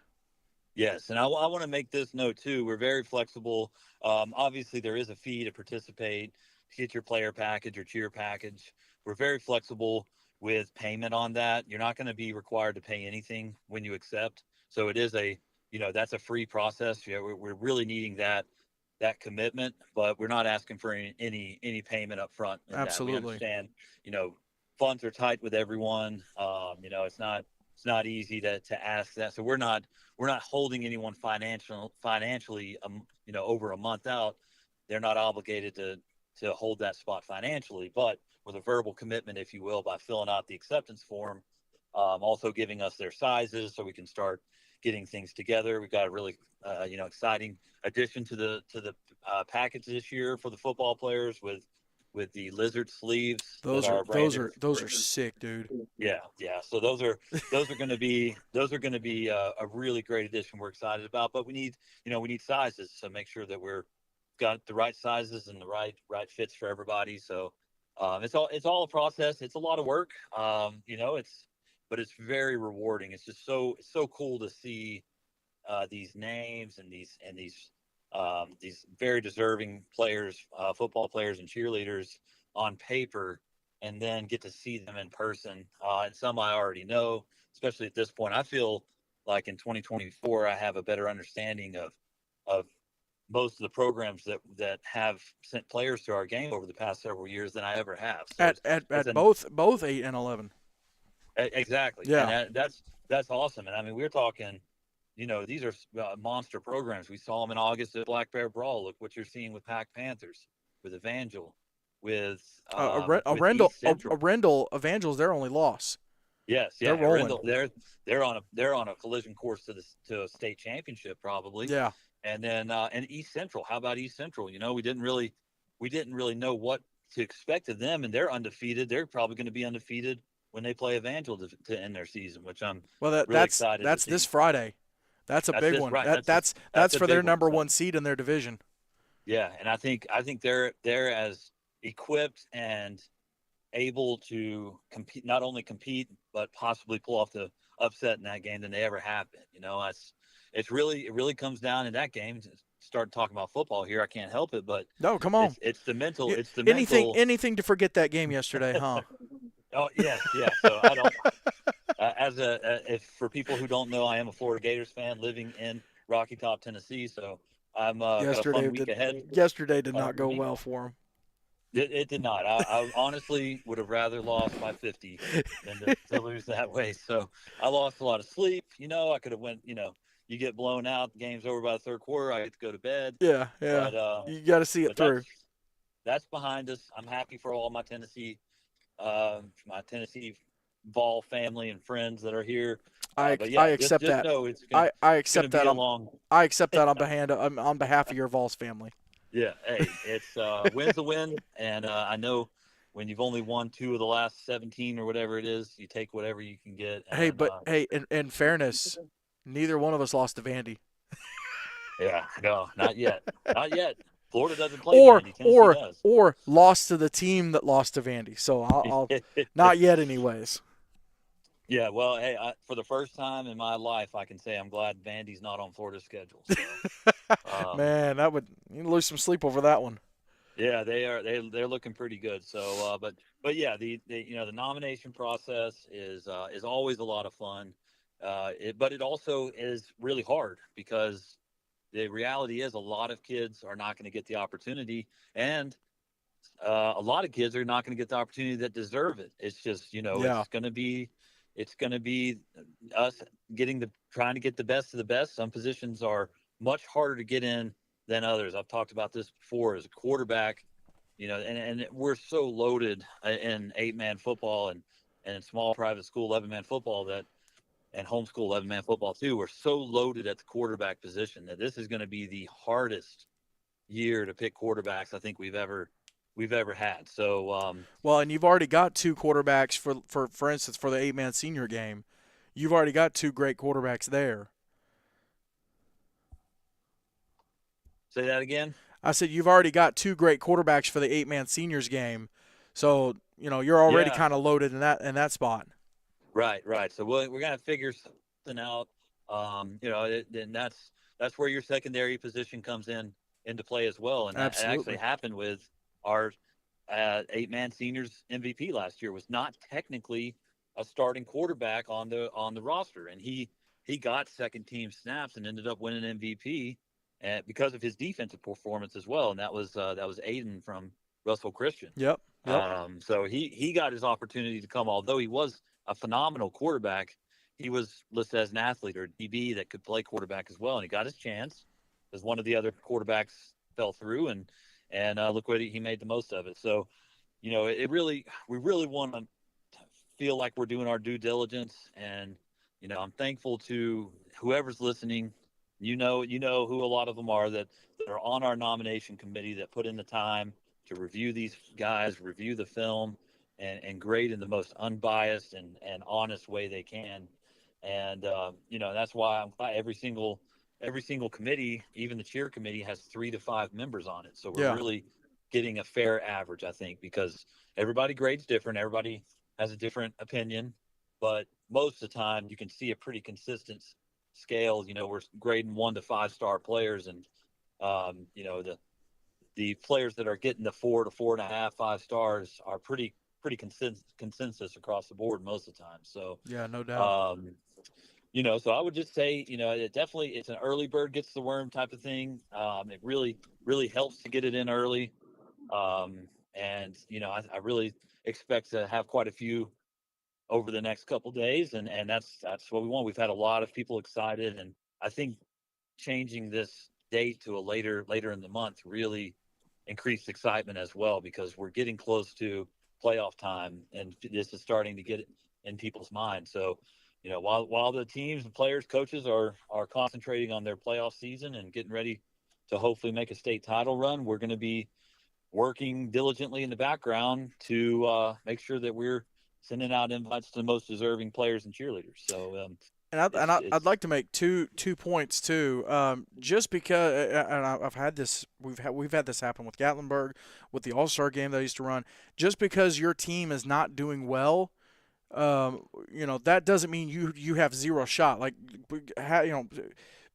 S2: Yes, and I want to make this note too. We're very flexible. Obviously, there is a fee to participate, to get your player package or cheer package. We're very flexible with payment on that. You're not going to be required to pay anything when you accept. So it is that's a free process. We're really needing that commitment, but we're not asking for any payment up front in that. We
S1: Absolutely.
S2: understand, funds are tight with everyone. It's not easy to ask that. So we're not holding anyone financially, over a month out. They're not obligated to hold that spot financially, but with a verbal commitment, if you will, by filling out the acceptance form, also giving us their sizes so we can start getting things together. We've got a really, exciting addition to the package this year for the football players with the lizard sleeves
S1: Those
S2: that
S1: are
S2: are
S1: those
S2: branded.
S1: are those are sick, dude.
S2: Yeah, yeah. So those are going to be a really great addition. We're excited about, but we need sizes, so make sure that we're got the right sizes and the right fits for everybody. So it's all a process. It's a lot of work. But it's very rewarding. It's so cool to see these names and these very deserving players, football players and cheerleaders on paper, and then get to see them in person. And some I already know, especially at this point. I feel like in 2024, I have a better understanding of most of the programs that have sent players to our game over the past several years than I ever have. So
S1: At
S2: it's
S1: at,
S2: it's
S1: at
S2: an
S1: both 8 and 11.
S2: exactly, and
S1: Yeah.
S2: that's awesome. And I mean, we're talking, these are monster programs. We saw them in August at Black Bear Brawl. Look what you're seeing with Pack Panthers, with Evangel, with
S1: Rendell,
S2: East Central.
S1: Rendell Evangel's their only loss.
S2: Yes,
S1: They're
S2: yeah,
S1: rolling.
S2: Arundel. They're on a collision course to a state championship probably,
S1: Yeah.
S2: and then and East Central. How about East Central? We didn't really know what to expect of them, and they're undefeated. They're probably going to be undefeated when they play Evangel to end their season, which I'm
S1: Well,
S2: really excited to
S1: that's this
S2: see.
S1: Friday. That's a
S2: That's
S1: big
S2: this
S1: one.
S2: right.
S1: That
S2: That's
S1: that's
S2: that's
S1: that's
S2: a
S1: for their
S2: big one.
S1: number one seed in their division.
S2: Yeah, and I think they're as equipped and able to compete, not only compete but possibly pull off the upset in that game than they ever have been. It really comes down in that game. Start talking about football here, I can't help it, but
S1: No, come on.
S2: it's the mental.
S1: Y-
S2: It's the
S1: Anything
S2: mental.
S1: anything to forget that game yesterday, huh?
S2: Oh yes, yeah. So I don't. If for people who don't know, I am a Florida Gators fan living in Rocky Top, Tennessee. So I'm got a fun
S1: Yesterday
S2: week
S1: did
S2: ahead
S1: yesterday did not
S2: for
S1: go
S2: me.
S1: well for
S2: It did not. I honestly would have rather lost by 50 than to lose that way. So I lost a lot of sleep. I could have went. You get blown out. The game's over by the third quarter. I get to go to bed.
S1: Yeah, yeah.
S2: But
S1: You got to see it
S2: but that's
S1: through.
S2: that's behind us. I'm happy for all my Tennessee Vol family and friends that are here. But
S1: I
S2: yeah, just
S1: accept
S2: just
S1: that.
S2: know
S1: I
S2: it's gonna
S1: accept
S2: be
S1: that
S2: a
S1: on
S2: long.
S1: I accept that on behalf of your Vols family.
S2: Yeah, hey, it's win's a win, and I know when you've only won two of the last 17 or whatever it is, you take whatever you can get,
S1: Hey,
S2: and
S1: but hey, in fairness, neither one of us lost to Vandy.
S2: yeah, no, not yet, not yet. Florida doesn't play
S1: Or
S2: Vandy, Tennessee
S1: or
S2: does.
S1: or lost to the team that lost to Vandy. So I'll not yet anyways.
S2: Yeah, well, hey, for the first time in my life, I can say I'm glad Vandy's not on Florida's schedule. So,
S1: Man, that would you lose some sleep over that one.
S2: yeah, they're looking pretty good. So, but yeah, the nomination process is always a lot of fun. But it also is really hard because the reality is a lot of kids are not going to get the opportunity, and a lot of kids are not going to get the opportunity that deserve it. It's just
S1: Yeah.
S2: it's going to be us trying to get the best of the best. Some positions are much harder to get in than others. I've talked about this before as a quarterback, and we're so loaded in 8-man football and small private school 11-man football and homeschool 11-man football too. We're so loaded at the quarterback position that this is going to be the hardest year to pick quarterbacks I think we've ever had. So
S1: Well, and you've already got two quarterbacks for instance, for the 8-man senior game. You've already got two great quarterbacks there.
S2: say that again.
S1: I said you've already got two great quarterbacks for the 8-man seniors game. So, you're already
S2: Yeah,
S1: kind of loaded in that spot.
S2: right. So we're gonna figure something out. And that's where your secondary position comes into play as well. And that actually
S1: Absolutely.
S2: happened with our 8-man seniors MVP last year. Was not technically a starting quarterback on the roster, and he got second team snaps and ended up winning MVP, and because of his defensive performance as well. And that was Aiden from Russell Christian.
S1: Yep. Yep.
S2: So he got his opportunity to come. Although he was a phenomenal quarterback, he was listed as an athlete or DB that could play quarterback as well, and he got his chance because one of the other quarterbacks fell through, and look what he made the most of it. So, we really want to feel like we're doing our due diligence, and I'm thankful to whoever's listening. You know who a lot of them are that are on our nomination committee that put in the time to review these guys, review the film, and grade in the most unbiased and honest way they can. And that's why I'm glad every single committee, even the cheer committee, has 3 to 5 members on it. So we're
S1: Yeah.
S2: really getting a fair average, I think, because everybody grades different. Everybody has a different opinion, but most of the time you can see a pretty consistent scale. We're grading 1 to 5 star players, and the players that are getting the 4 to 4.5, 5 stars are pretty consensus across the board most of the time. So,
S1: Yeah, no doubt.
S2: so I would just say, it's an early bird gets the worm type of thing. It really helps to get it in early. And I really expect to have quite a few over the next couple days, and that's what we want. We've had a lot of people excited, and I think changing this date to a later in the month really increased excitement as well, because we're getting close to playoff time, and this is starting to get in people's minds. So, while the teams and players, coaches are concentrating on their playoff season and getting ready to hopefully make a state title run, we're going to be working diligently in the background to make sure that we're sending out invites to the most deserving players and cheerleaders. So
S1: And I'd, and
S2: it's
S1: I- I'd
S2: it's
S1: like to make two points too. Just because, and I've had this, we've had this happen with Gatlinburg, with the All Star game that I used to run. Just because your team is not doing well, that doesn't mean you have zero shot. Like,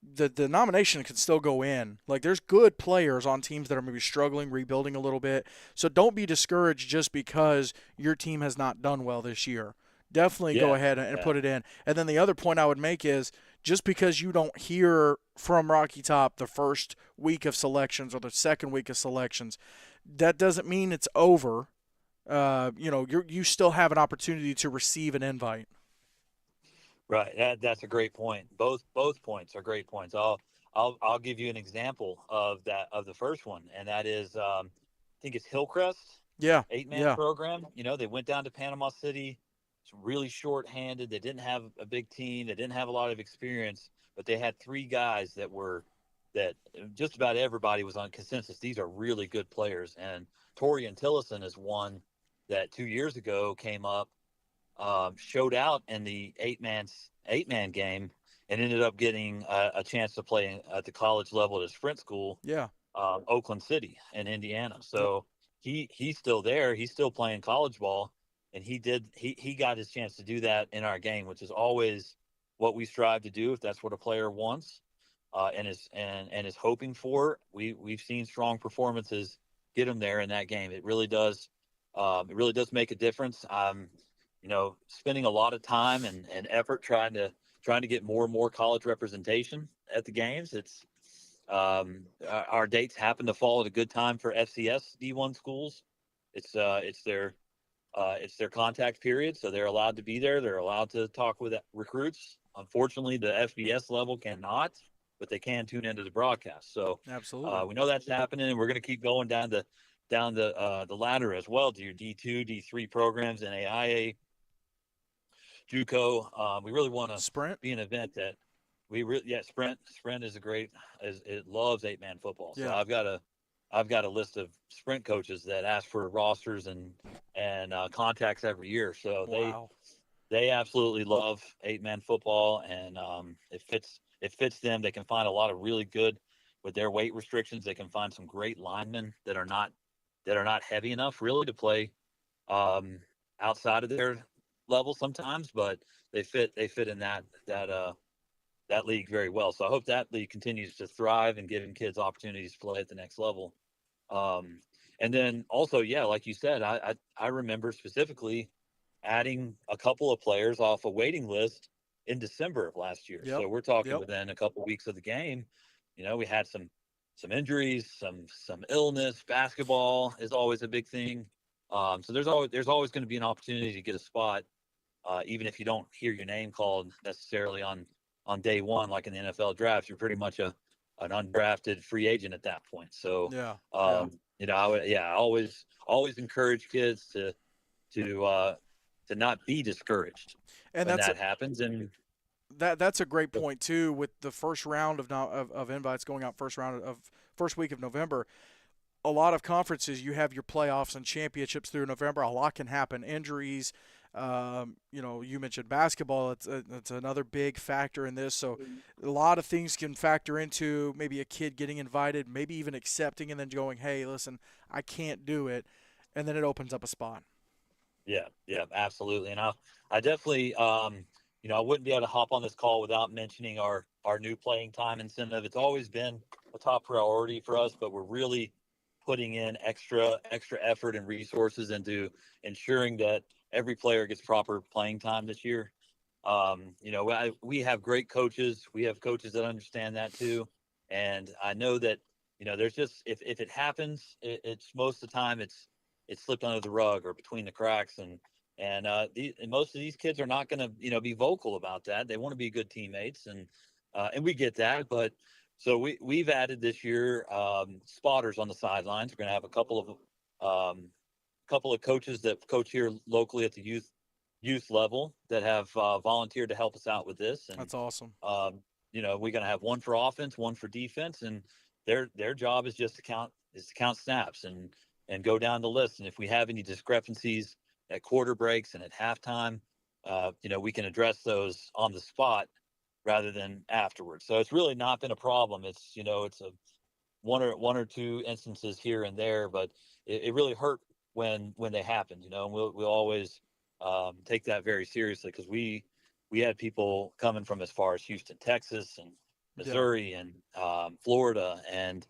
S1: the nomination can still go in. Like, there's good players on teams that are maybe struggling, rebuilding a little bit. So don't be discouraged just because your team has not done well this year. Definitely go
S2: yeah
S1: ahead and
S2: yeah
S1: put it in. And then the other point I would make is, just because you don't hear from Rocky Top the first week of selections or the second week of selections, that doesn't mean it's over. You still have an opportunity to receive an invite.
S2: right. That's a great point. Both points are great points. I'll give you an example of the first one, and that is I think it's Hillcrest,
S1: Yeah,
S2: 8-man
S1: yeah,
S2: program. They went down to Panama City. It's really short-handed. They didn't have a big team. They didn't have a lot of experience, but they had 3 guys that just about everybody was on consensus. These are really good players, and Torian Tillison is one that 2 years ago came up, showed out in the eight man game, and ended up getting a chance to play at the college level at a sprint school,
S1: yeah.
S2: Oakland City in Indiana.
S1: Yep.
S2: So he's still there. He's still playing college ball, and he got his chance to do that in our game, which is always what we strive to do if that's what a player wants, and is hoping for. We've seen strong performances get him there in that game. It really does. It really does make a difference. Spending a lot of time and effort trying to get more and more college representation at the games. Our dates happen to fall at a good time for FCS D1 schools. It's their contact period, so they're allowed to be there. They're allowed to talk with recruits. Unfortunately, the FBS level cannot, but they can tune into the broadcast. So
S1: Absolutely.
S2: we know that's happening, and we're going to keep going down the ladder as well to your D2, D3 programs and AIA, JUCO. We really want to
S1: Sprint.
S2: be an event that Sprint is a great, it loves 8-man football. So
S1: Yeah.
S2: I've got I've got a list of sprint coaches that ask for rosters and contacts every year. So
S1: Wow.
S2: they absolutely love 8-man football, and it fits them. They can find a lot of really good with their weight restrictions. They can find some great linemen that are not heavy enough really to play um, outside of their level sometimes, but they fit in that league very well. So I hope that league continues to thrive and giving kids opportunities to play at the next level. Um, and then also, yeah, like you said, I remember specifically adding a couple of players off a waiting list in December of last year.
S1: Yep.
S2: So we're talking
S1: Yep.
S2: within a couple of weeks of the game. You know, we had some injuries, some illness. Basketball is always a big thing. So there's always going to be an opportunity to get a spot, even if you don't hear your name called necessarily on day one, like in the NFL draft. You're pretty much an undrafted free agent at that point. So,
S1: Yeah. Yeah.
S2: you know, I always encourage kids to not be discouraged
S1: And
S2: when
S1: that's
S2: that happens. And
S1: that's a great point too. With the first round of invites going out first week of November, a lot of conferences you have your playoffs and championships through November. A lot can happen. Injuries. You mentioned basketball. It's another big factor in this. So a lot of things can factor into maybe a kid getting invited, maybe even accepting, and then going, "Hey, listen, I can't do it," and then it opens up a spot.
S2: yeah, yeah, absolutely. And I definitely, you know, I wouldn't be able to hop on this call without mentioning our new playing time incentive. It's always been a top priority for us, but we're really putting in extra effort and resources into ensuring that every player gets proper playing time this year. You know, we have great coaches. We have coaches that understand that too, and I know that you know there's just if it happens, it's most of the time it's slipped under the rug or between the cracks, and most of these kids are not going to be vocal about that. They want to be good teammates, and we get that, but so we've added this year spotters on the sidelines. We're going to have couple of coaches that coach here locally at the youth level that have volunteered to help us out with this. And
S1: That's awesome.
S2: you know, we're going to have one for offense, one for defense, and their job is just to count snaps and go down the list. And if we have any discrepancies at quarter breaks and at halftime, you know, we can address those on the spot rather than afterwards. So it's really not been a problem. It's it's a one or two instances here and there, but it really hurt when they happened. You know, and we'll always take that very seriously because we had people coming from as far as Houston, Texas, and
S1: Yeah.
S2: Missouri, and Florida, and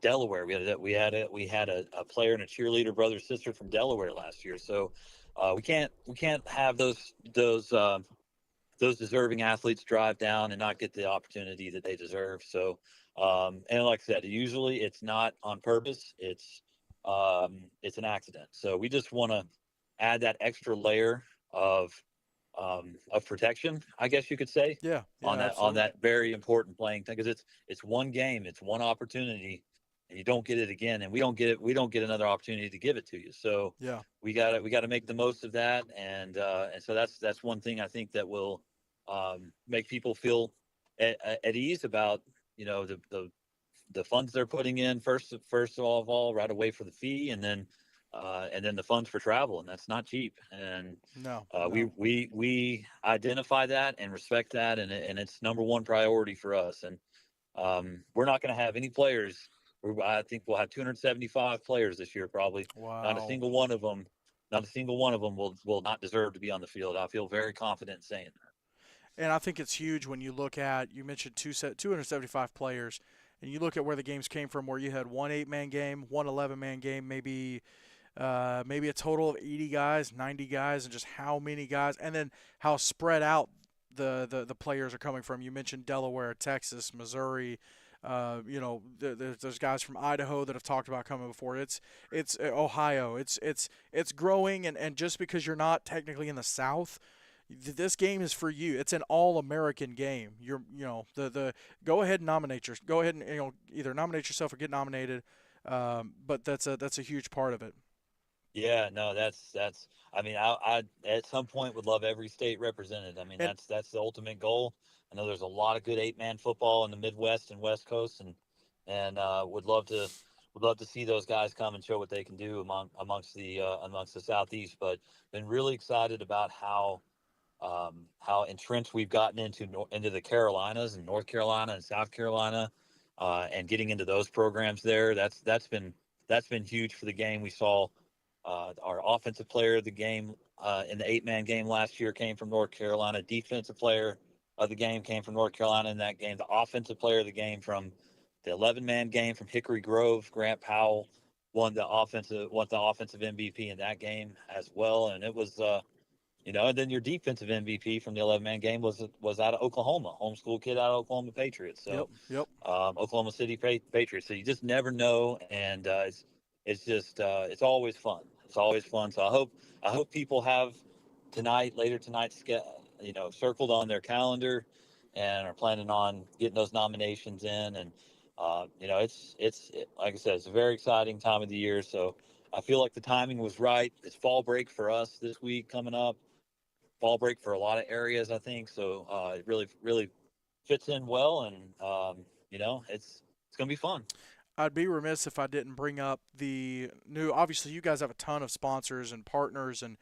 S2: Delaware. We had a player and a cheerleader brother sister from Delaware last year. So we can't have those deserving athletes drive down and not get the opportunity that they deserve. So, and like I said, usually it's not on purpose. It's an accident. So we just want to add that extra layer of protection, I guess you could say,
S1: Yeah. Yeah.
S2: on
S1: Absolutely.
S2: that very important playing thing, because it's one game, it's one opportunity, and you don't get it again, and we don't get another opportunity to give it to you. So
S1: Yeah.
S2: we got to make the most of that, and so that's one thing I think that will make people feel at ease about the funds they're putting in first of all right away for the fee, and then the funds for travel, and that's not cheap. And
S1: No.
S2: we
S1: No.
S2: we we identify that and respect that, and it's number one priority for us. And we're not going to have any players. I think we'll have 275 players this year, probably. Not a
S1: Wow.
S2: single one of them, not a single one of them will not deserve to be on the field. I feel very confident in saying that.
S1: And I think it's huge when you look at, you mentioned 275 players, and you look at where the games came from, where you had one 8-man game, one 11-man game, maybe a total of 80 guys, 90 guys, and just how many guys, and then how spread out the players are coming from. You mentioned Delaware, Texas, Missouri. There's guys from Idaho that have talked about coming before. It's Ohio. It's growing, and just because you're not technically in the South, this game is for you. It's an all-American game. The go ahead and go ahead and either nominate yourself or get nominated. But that's a huge part of it.
S2: Yeah, no, that's. I mean, I at some point would love every state represented. I mean,
S1: And
S2: that's the ultimate goal. I know there's a lot of good 8-man football in the Midwest and West Coast, and would love would love to see those guys come and show what they can do amongst the Southeast. But been really excited about how entrenched we've gotten into the Carolinas and North Carolina and South Carolina, and getting into those programs there. That's been huge for the game. We saw our offensive player of the game in the 8-man game last year came from North Carolina. Defensive player of the game came from North Carolina in that game. The offensive player of the game from the 11-man game from Hickory Grove, Grant Powell won the offensive MVP in that game as well, and it was. And then your defensive MVP from the 11-man game was out of Oklahoma, homeschool kid out of Oklahoma Patriots.
S1: Yep.
S2: So
S1: Yep.
S2: Oklahoma City Patriots. So you just never know, and it's always fun. It's always fun. So I hope people have later tonight, circled on their calendar, and are planning on getting those nominations in. And like I said, it's a very exciting time of the year. So I feel like the timing was right. It's fall break for us this week coming up. Fall break for a lot of areas, I think. So it really fits in well, and it's gonna be fun.
S1: I'd be remiss if I didn't bring up the new. Obviously, you guys have a ton of sponsors and partners and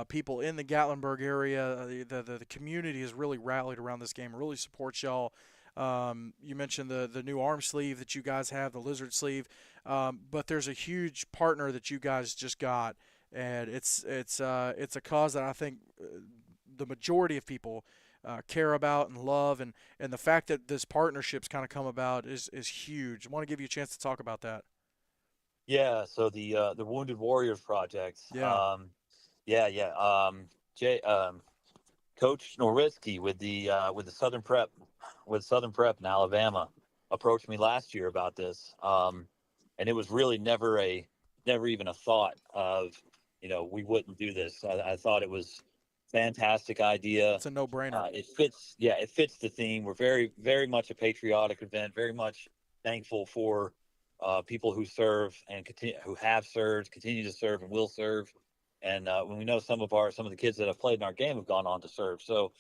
S1: people in the Gatlinburg area. The community has really rallied around this game, really supports y'all. You mentioned the new arm sleeve that you guys have, the lizard sleeve, but there's a huge partner that you guys just got, and it's a cause that I think the majority of people care about and love, and the fact that this partnership's kind of come about is huge. I want to give you a chance to talk about that.
S2: Yeah. So the Wounded Warriors Project.
S1: Yeah,
S2: Yeah. Jay, Coach Nowitzki with the Southern Prep in Alabama approached me last year about this, and it was really never even a thought of we wouldn't do this. I thought it was fantastic idea.
S1: it's a no-brainer.
S2: It fits the theme. We're very, very much a patriotic event, very much thankful for people who serve and who have served, continue to serve, and will serve. And when we know some of the kids that have played in our game have gone on to serve, so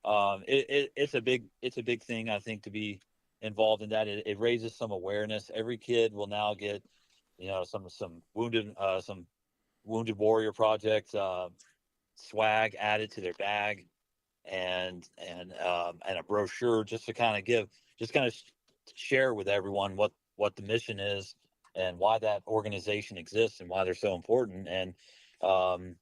S2: it's a big thing, I think, to be involved in that. It raises some awareness. Every kid will now get some wounded warrior project swag added to their bag, and a brochure, just to kind of share with everyone what the mission is, and why that organization exists, and why they're so important. And um,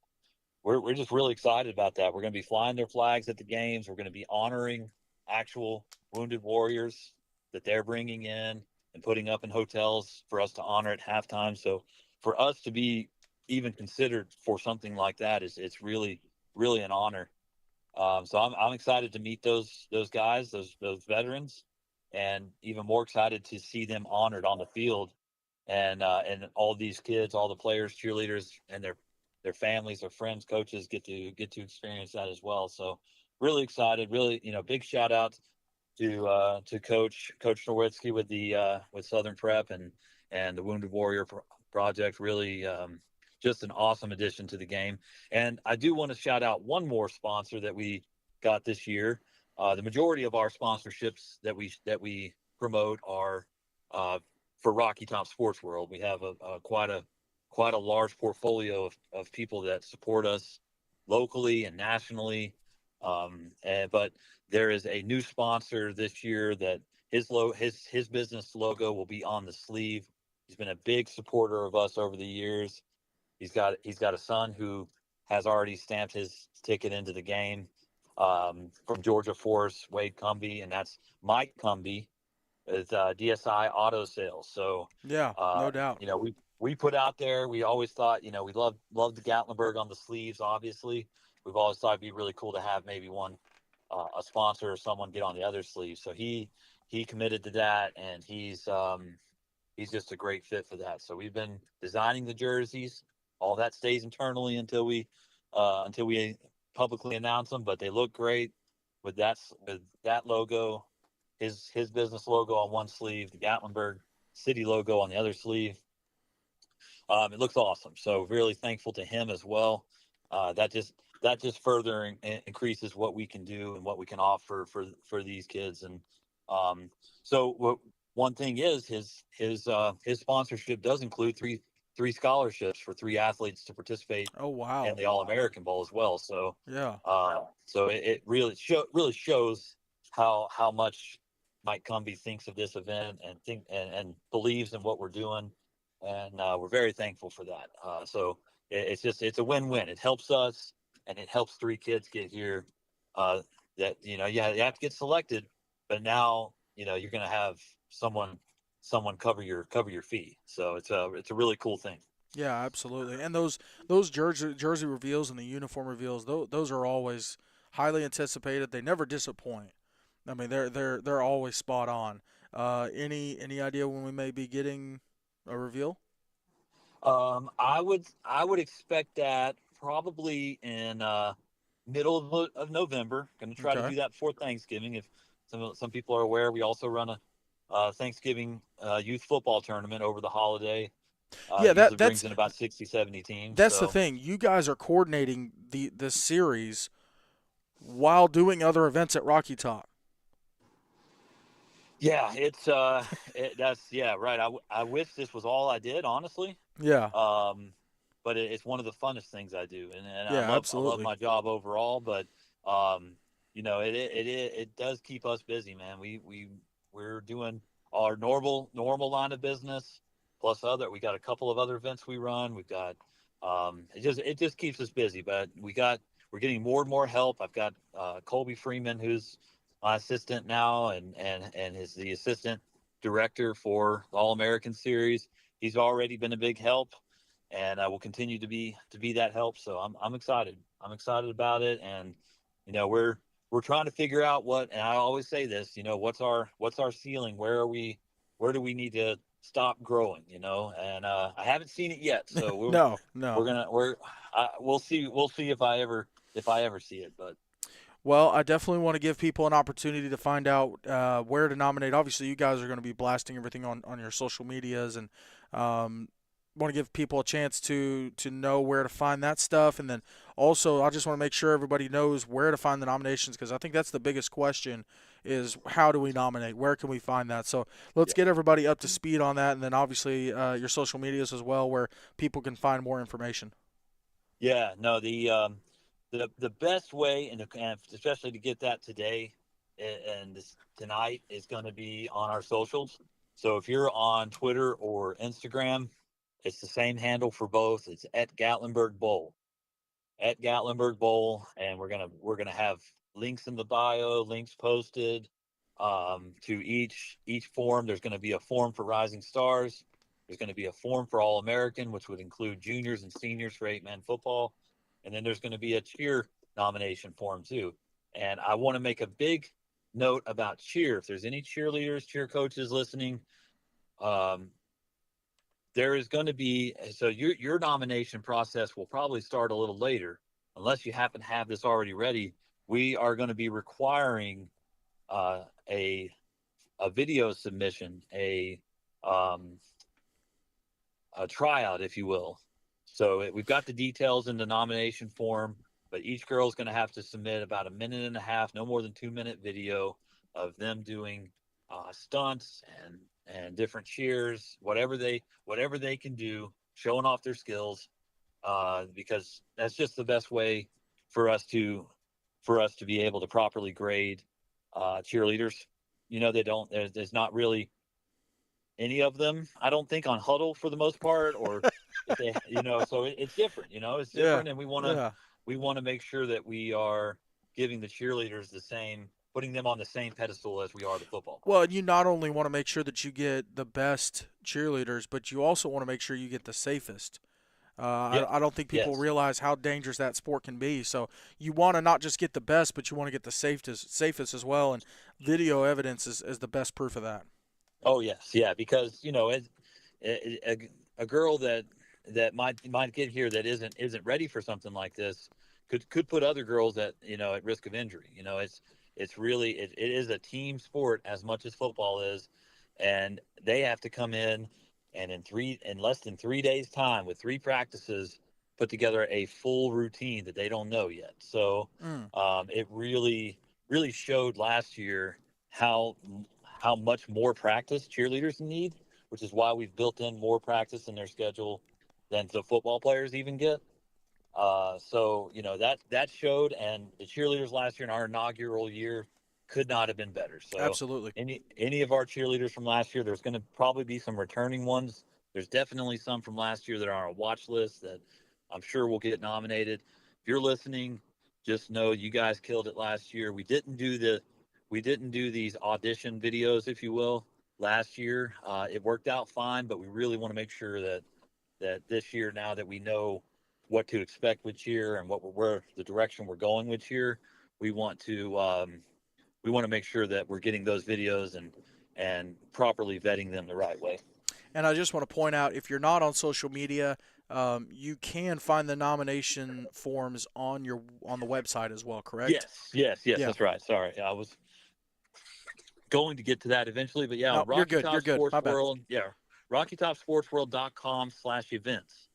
S2: we're just really excited about that. We're going to be flying their flags at the games. We're going to be honoring actual wounded warriors that they're bringing in and putting up in hotels for us to honor at halftime. So for us to be even considered for something like that is it's really an honor. So I'm excited to meet those guys, those veterans, and even more excited to see them honored on the field, and all these kids, all the players, cheerleaders, and their families, their friends, coaches get to experience that as well. So really excited, really, big shout out to Coach Nowitzki with Southern Prep and the Wounded Warrior Project. Really, just an awesome addition to the game. And I do want to shout out one more sponsor that we got this year. The majority of our sponsorships that we promote are for Rocky Top Sports World. We have quite a large portfolio of people that support us locally and nationally. But there is a new sponsor this year that his business logo will be on the sleeve. He's been a big supporter of us over the years. He's got a son who has already stamped his ticket into the game, from Georgia Force, Wade Cumby, and that's Mike Cumby with DSI Auto Sales. So,
S1: Yeah,
S2: uh,
S1: no doubt.
S2: we put out there. We always thought, we love the Gatlinburg on the sleeves. Obviously, we've always thought it'd be really cool to have maybe one a sponsor or someone get on the other sleeve. So he committed to that, and he's just a great fit for that. So we've been designing the jerseys. All that stays internally until we publicly announce them, but they look great with that logo, his business logo on one sleeve, the Gatlinburg City logo on the other sleeve. It looks awesome. So really thankful to him as well. That just further increases what we can do and what we can offer for these kids. And um, so one thing is his sponsorship does include three scholarships for three athletes to participate
S1: Oh
S2: in
S1: wow.
S2: the All American Bowl as well. So
S1: Yeah.
S2: it really shows how much Mike Cumby thinks of this event and believes in what we're doing, and we're very thankful for that. It's a win-win. It helps us, and it helps three kids get here. Uh, that you have to get selected, but now you're going to have someone cover your fee. So it's a really cool thing.
S1: Yeah, absolutely. And those jersey reveals and the uniform reveals, those are always highly anticipated. They never disappoint. I mean, they're always spot on. Any idea when we may be getting a reveal?
S2: I would expect that probably in middle of November. Going to try to
S1: Okay.
S2: do that before Thanksgiving. If some people are aware, we also run a Thanksgiving youth football tournament over the holiday.
S1: Yeah,
S2: Usually brings in about 60, 70 teams.
S1: that's the
S2: So
S1: thing. You guys are coordinating the series while doing other events at Rocky Top.
S2: yeah, that's yeah, right. I wish this was all I did, honestly.
S1: Yeah.
S2: Um, but it's one of the funnest things I do, and
S1: Yeah,
S2: I love
S1: absolutely.
S2: my job overall. But um, it does keep us busy, man. We're doing our normal line of business plus other. We got a couple of other events we run. We've got it just keeps us busy. But we're getting more and more help. I've got Colby Freeman, who's my assistant now, and is the assistant director for the All American Series. He's already been a big help, and will continue to be that help. So I'm excited. I'm excited about it, and we're trying to figure out what. And I always say this, what's our ceiling? Where do we need to stop growing? And I haven't seen it yet. So
S1: No, no.
S2: we'll see if I ever see it. But
S1: Well, I definitely want to give people an opportunity to find out where to nominate. Obviously, you guys are going to be blasting everything on your social medias, and want to give people a chance to know where to find that stuff. And then also, I just want to make sure everybody knows where to find the nominations, because I think that's the biggest question: is how do we nominate? Where can we find that? So let's
S2: yeah,
S1: get everybody up to speed on that, and then obviously your social medias as well, where people can find more information.
S2: yeah, no, the best way, and especially to get that today and tonight, is going to be on our socials. So if you're on Twitter or Instagram, it's the same handle for both. It's at Gatlinburg Bowl, and we're gonna have links in the bio, links posted to each form. There's going to be a form for Rising Stars. There's going to be a form for All American, which would include juniors and seniors for 8-man football, and then there's going to be a cheer nomination form too. And I want to make a big note about cheer. If there's any cheerleaders, cheer coaches listening, um, there is going to be, so your nomination process will probably start a little later, unless you happen to have this already ready. We are going to be requiring uh, a video submission, um, a tryout, if you will. So we've got the details in the nomination form, but each girl is going to have to submit about a minute and a half, no more than 2-minute video of them doing stunts and different cheers, whatever they can do, showing off their skills, because that's just the best way for us to be able to properly grade cheerleaders. They don't. There's not really any of them, I don't think, on Huddle for the most part, or if they, so it's different. It's
S1: Yeah,
S2: different, and
S1: yeah.
S2: we want to make sure that we are giving the cheerleaders the same, putting them on the same pedestal as we are the football
S1: Well,
S2: players.
S1: and you not only want to make sure that you get the best cheerleaders, but you also want to make sure you get the safest.
S2: Yep.
S1: I don't think people
S2: Yes.
S1: realize how dangerous that sport can be. So you want to not just get the best, but you want to get the safest as well. And video evidence is the best proof of that.
S2: Oh yes. Yeah. Because a girl that might get here that isn't ready for something like this could put other girls at risk of injury. It's really it is a team sport as much as football is, and they have to come in and in less than 3 days time with three practices put together a full routine that they don't know yet. So
S1: Mm.
S2: it really showed last year how how much more practice cheerleaders need, which is why we've built in more practice in their schedule than the football players even get. So that showed, and the cheerleaders last year in our inaugural year could not have been better. So
S1: Absolutely.
S2: any of our cheerleaders from last year, there's going to probably be some returning ones. There's definitely some from last year that are on our watch list that I'm sure will get nominated. If you're listening, just know you guys killed it last year. We didn't do these audition videos, if you will, last year. It worked out fine, but we really want to make sure that this year, now that we know what to expect with cheer and where the direction we're going with cheer, we want to make sure that we're getting those videos and properly vetting them the right way.
S1: And I just want to point out, if you're not on social media, you can find the nomination forms on the website as well. Correct?
S2: Yes,
S1: Yeah.
S2: that's right. Sorry, I was going to get to that eventually, but yeah,
S1: No, you're
S2: Rocky
S1: good.
S2: Top
S1: You're good.
S2: Sports
S1: My bad.
S2: World, yeah, RockyTopSportsWorld.com/events.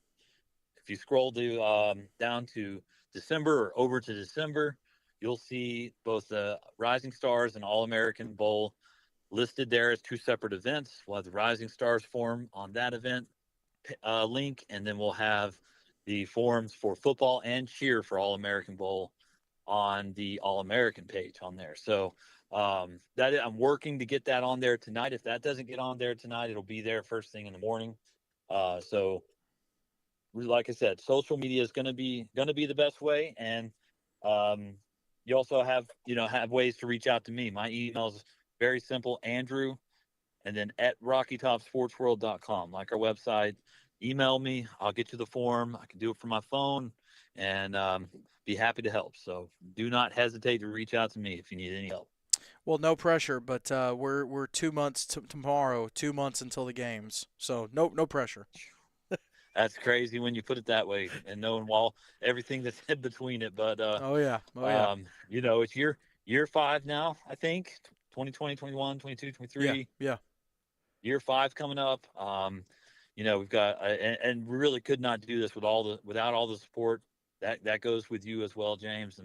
S2: If you scroll down to December or over to December, you'll see both the Rising Stars and All-American Bowl listed there as two separate events. We'll have the Rising Stars forum on that event link, and then we'll have the forums for football and cheer for All-American Bowl on the All-American page on there. So I'm working to get that on there tonight. If that doesn't get on there tonight, it'll be there first thing in the morning. So like I said, social media is going to be the best way, and you also have ways to reach out to me. My email is very simple, Andrew, and then at RockyTopSportsWorld.com, like our website. Email me, I'll get you the form. I can do it from my phone, and be happy to help. So do not hesitate to reach out to me if you need any help.
S1: Well, no pressure, but we're 2 months tomorrow, 2 months until the games, so no pressure.
S2: That's crazy when you put it that way, and knowing everything that's in between it. But
S1: Oh yeah.
S2: it's year 5 now, I think. 2020, 21, 22, 23.
S1: Yeah.
S2: Year 5 coming up. We've got and we really could not do this without all the support that goes with you as well, James,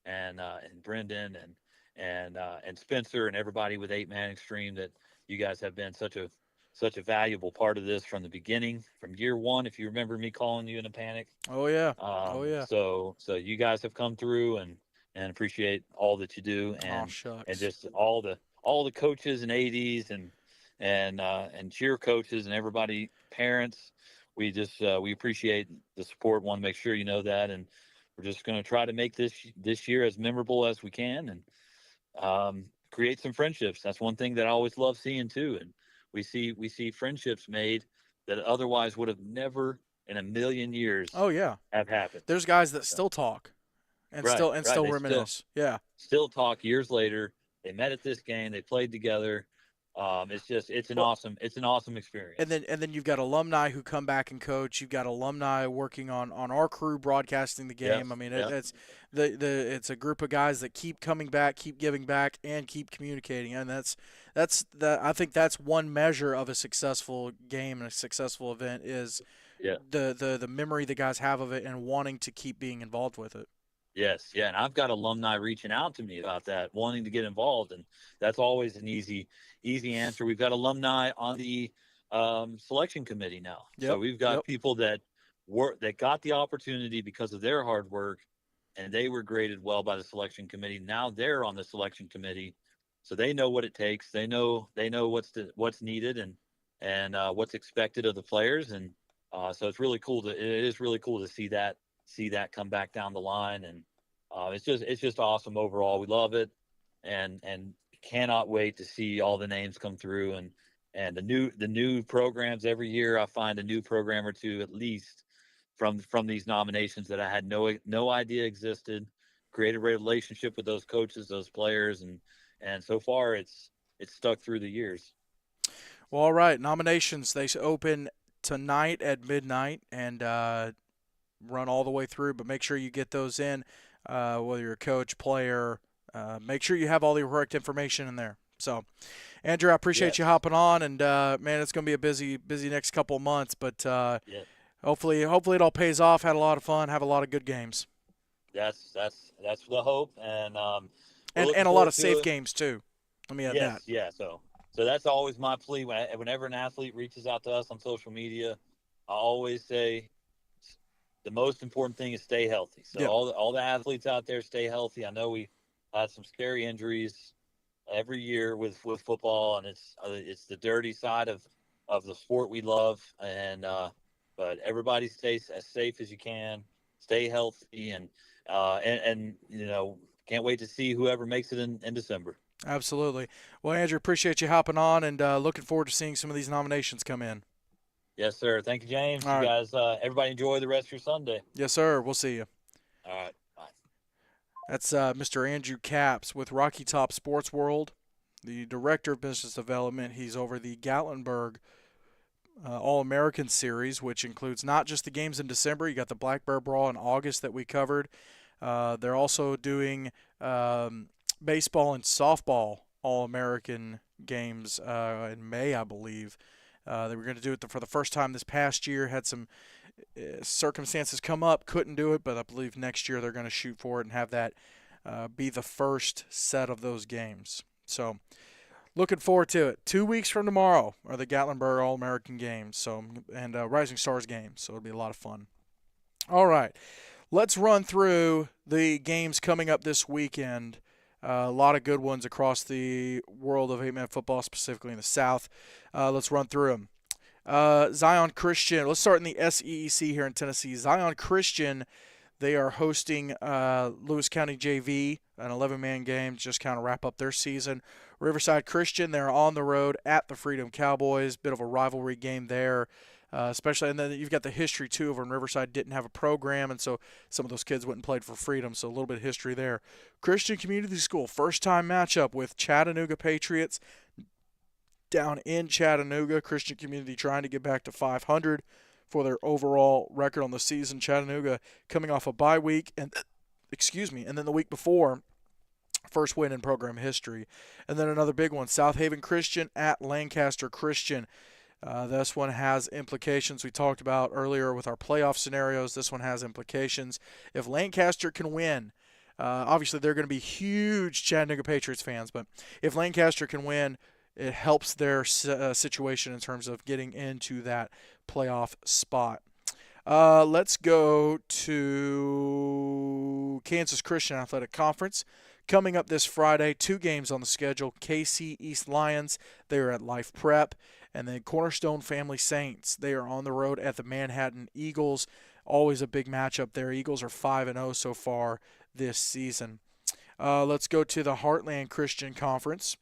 S2: and Brendan and Spencer and everybody with 8 Man Extreme. That you guys have been such a valuable part of this from the beginning, from year 1. If you remember me calling you in a panic.
S1: Oh yeah. Oh yeah.
S2: So you guys have come through and appreciate all that you do,
S1: Oh
S2: and
S1: shucks.
S2: just all the coaches and ADs and cheer coaches and everybody, parents. We appreciate the support. Want to make sure you know that, and we're just going to try to make this year as memorable as we can, and create some friendships. That's one thing that I always love seeing too, and we see friendships made that otherwise would have never in a million years
S1: Oh yeah.
S2: have happened.
S1: There's guys that still talk and
S2: Right,
S1: still
S2: right. They
S1: reminisce. Yeah.
S2: still talk years later. They met at this game. They played together. It's an
S1: Well,
S2: awesome experience.
S1: and then you've got alumni who come back and coach. You've got alumni working on our crew broadcasting the game.
S2: Yes,
S1: I mean,
S2: yeah.
S1: it's a group of guys that keep coming back, keep giving back, and keep communicating. And I think that's one measure of a successful game and a successful event is
S2: Yeah.
S1: the memory the guys have of it and wanting to keep being involved with it.
S2: Yes, yeah, and I've got alumni reaching out to me about that, wanting to get involved, and that's always an easy answer. We've got alumni on the selection committee now, so
S1: Yep.
S2: we've got
S1: Yep.
S2: people that got the opportunity because of their hard work, and they were graded well by the selection committee. Now they're on the selection committee, so they know what it takes. They know what's needed and what's expected of the players, and so it is really cool to see that come back down the line, and it's just awesome overall. We love it, and cannot wait to see all the names come through, and the new programs every year. I find a new program or two at least from these nominations that I had no idea existed. Create a relationship with those coaches, those players, and so far it's stuck through the years.
S1: Well, all right. Nominations, they open tonight at midnight and run all the way through, but make sure you get those in, whether you're a coach, player. Make sure you have all the correct information in there. So, Andrew, I appreciate
S2: Yes.
S1: you hopping on, and man, it's going to be a busy next couple of months, but
S2: Yeah.
S1: hopefully it all pays off. Had a lot of fun, have a lot of good games,
S2: That's the hope, and we're
S1: and
S2: looking
S1: a lot
S2: forward
S1: of
S2: to
S1: safe
S2: it.
S1: games too. Let me add that.
S2: Yes, yeah. So So that's always my plea. Whenever an athlete reaches out to us on social media, I always say the most important thing is stay healthy. So
S1: Yep.
S2: all the athletes out there, stay healthy. I know we had some scary injuries every year with football, and it's the dirty side of the sport we love. And but everybody stays as safe as you can, stay healthy, and can't wait to see whoever makes it in December.
S1: Absolutely. Well, Andrew, appreciate you hopping on, and looking forward to seeing some of these nominations come in.
S2: Yes, sir. Thank you, James.
S1: All
S2: You
S1: right.
S2: guys, everybody enjoy the rest of your Sunday.
S1: Yes, sir. We'll see you.
S2: All right. Bye.
S1: That's Mr. Andrew Capps with Rocky Top Sports World, the Director of Business Development. He's over the Gatlinburg All-American Series, which includes not just the games in December. You got the Black Bear Brawl in August that we covered. They're also doing baseball and softball All-American games in May, I believe. They were going to do it for the first time this past year. Had some circumstances come up, couldn't do it, but I believe next year they're going to shoot for it and have that be the first set of those games. So looking forward to it. 2 weeks from tomorrow are the Gatlinburg All-American games, and Rising Stars games, so it'll be a lot of fun. All right, let's run through the games coming up this weekend. A lot of good ones across the world of 8-man football, specifically in the South. Let's run through them. Zion Christian. Let's start in the SEC here in Tennessee. Zion Christian, they are hosting Lewis County JV, an 11-man game, just kind of wrap up their season. Riverside Christian, they're on the road at the Freedom Cowboys. Bit of a rivalry game there, especially. And then you've got the history, too, of when Riverside didn't have a program, and so some of those kids went and played for Freedom, so a little bit of history there. Christian Community School, first-time matchup with Chattanooga Patriots down in Chattanooga. Christian Community trying to get back to 500 for their overall record on the season. Chattanooga coming off a bye week, and then the week before, first win in program history. And then another big one, South Haven Christian at Lancaster Christian. This one has implications we talked about earlier with our playoff scenarios. This one has implications. If Lancaster can win, obviously they're going to be huge Chattanooga Patriots fans, but if Lancaster can win, it helps their situation in terms of getting into that playoff spot. Let's go to Kansas Christian Athletic Conference. Coming up this Friday, 2 games on the schedule. KC East Lions, they are at Life Prep. And then Cornerstone Family Saints, they are on the road at the Manhattan Eagles. Always a big matchup there. Eagles are 5-0 so far this season. Let's go to the Heartland Christian Conference.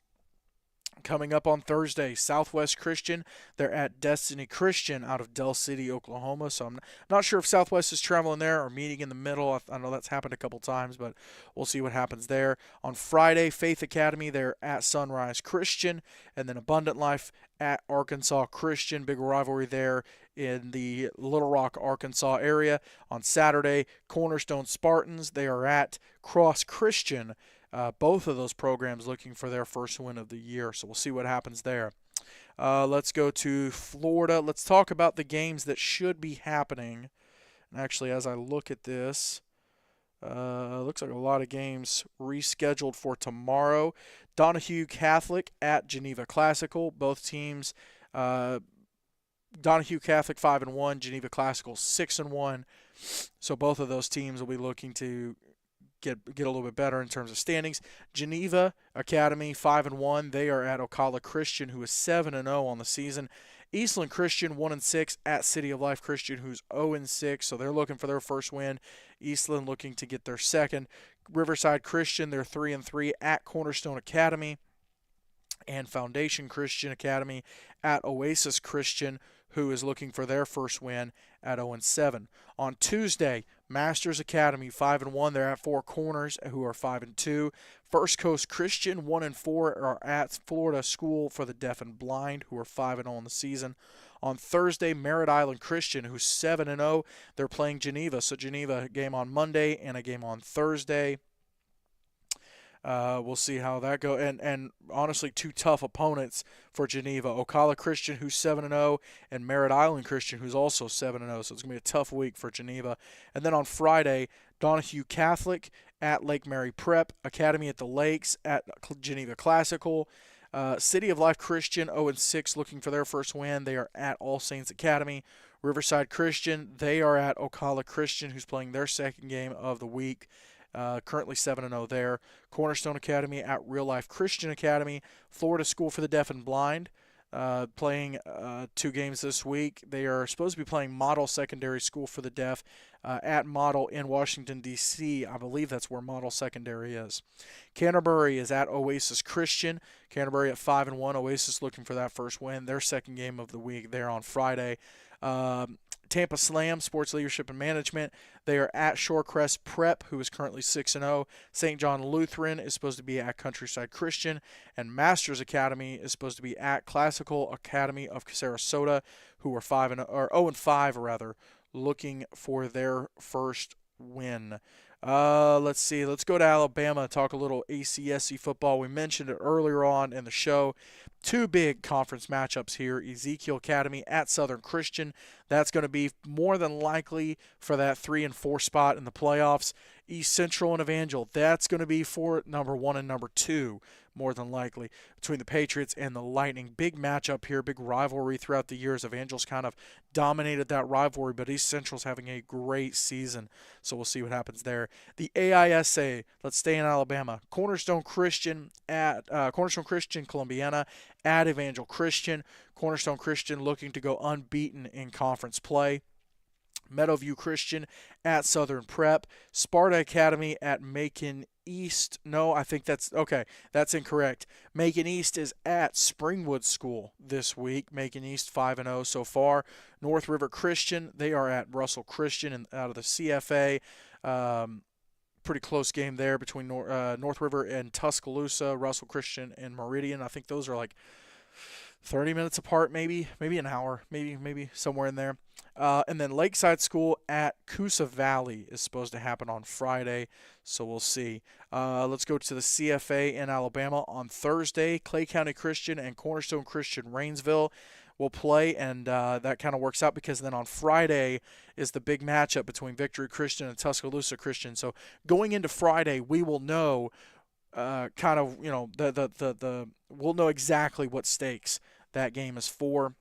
S1: Coming up on Thursday, Southwest Christian, they're at Destiny Christian out of Del City, Oklahoma. So I'm not sure if Southwest is traveling there or meeting in the middle. I know that's happened a couple times, but we'll see what happens there. On Friday, Faith Academy, they're at Sunrise Christian, and then Abundant Life at Arkansas Christian. Big rivalry there in the Little Rock, Arkansas area. On Saturday, Cornerstone Spartans, they are at Cross Christian. Both of those programs looking for their first win of the year, so we'll see what happens there. Let's go to Florida. Let's talk about the games that should be happening. And actually, as I look at this, looks like a lot of games rescheduled for tomorrow. Donahue Catholic at Geneva Classical. Both teams, Donahue Catholic 5-1, Geneva Classical 6-1. So both of those teams will be looking to get a little bit better in terms of standings. Geneva Academy 5-1. They are at Ocala Christian, who is 7-0 on the season. Eastland Christian 1-6 at City of Life Christian, who's 0-6. So they're looking for their first win. Eastland looking to get their second. Riverside Christian, they're 3-3 at Cornerstone Academy. And Foundation Christian Academy at Oasis Christian, who is looking for their first win at 0-7. On Tuesday, Masters Academy 5-1. They're at Four Corners, who are 5-2. First Coast Christian 1-4 are at Florida School for the Deaf and Blind, who are 5-0 on the season. On Thursday, Merritt Island Christian, who's 7-0. They're playing Geneva. So Geneva, a game on Monday and a game on Thursday. We'll see how that goes. And honestly, 2 tough opponents for Geneva. Ocala Christian, who's 7-0, and Merritt Island Christian, who's also 7-0. So it's going to be a tough week for Geneva. And then on Friday, Donahue Catholic at Lake Mary Prep, Academy at the Lakes at Geneva Classical. City of Life Christian 0-6, looking for their first win. They are at All Saints Academy. Riverside Christian, they are at Ocala Christian, who's playing their second game of the week. Currently 7-0 there. Cornerstone Academy at Real Life Christian Academy. Florida School for the Deaf and Blind, playing 2 games this week. They are supposed to be playing Model Secondary School for the Deaf at Model in Washington, D.C. I believe that's where Model Secondary is. Canterbury is at Oasis Christian. Canterbury at 5-1. Oasis looking for that first win. Their second game of the week there on Friday. Tampa Slam, Sports Leadership and Management. They are at Shorecrest Prep, who is currently 6-0. St. John Lutheran is supposed to be at Countryside Christian. And Masters Academy is supposed to be at Classical Academy of Sarasota, who are 0-5 rather, looking for their first win. Let's see. Let's go to Alabama, talk a little ACSC football. We mentioned it earlier on in the show. 2 big conference matchups here. Ezekiel Academy at Southern Christian. That's going to be more than likely for that 3 and 4 spot in the playoffs. East Central and Evangel, that's going to be for number 1 and number 2, more than likely, between the Patriots and the Lightning. Big matchup here, big rivalry throughout the years. Evangel's kind of dominated that rivalry, but East Central's having a great season, so we'll see what happens there. The AISA, let's stay in Alabama. Cornerstone Christian Columbiana at Evangel Christian. Cornerstone Christian looking to go unbeaten in conference play. Meadowview Christian at Southern Prep. Sparta Academy at Macon East. No, I think that's incorrect. Macon East is at Springwood School this week. Macon East 5-0 so far. North River Christian, they are at Russell Christian and out of the CFA. Pretty close game there between North River and Tuscaloosa, Russell Christian and Meridian. I think those are like 30 minutes apart, maybe an hour, maybe somewhere in there. And then Lakeside School at Coosa Valley is supposed to happen on Friday, so we'll see. Let's go to the CFA in Alabama on Thursday. Clay County Christian and Cornerstone Christian Rainsville will play, and that kind of works out because then on Friday is the big matchup between Victory Christian and Tuscaloosa Christian. So going into Friday, we will know we'll know exactly what stakes that game is for.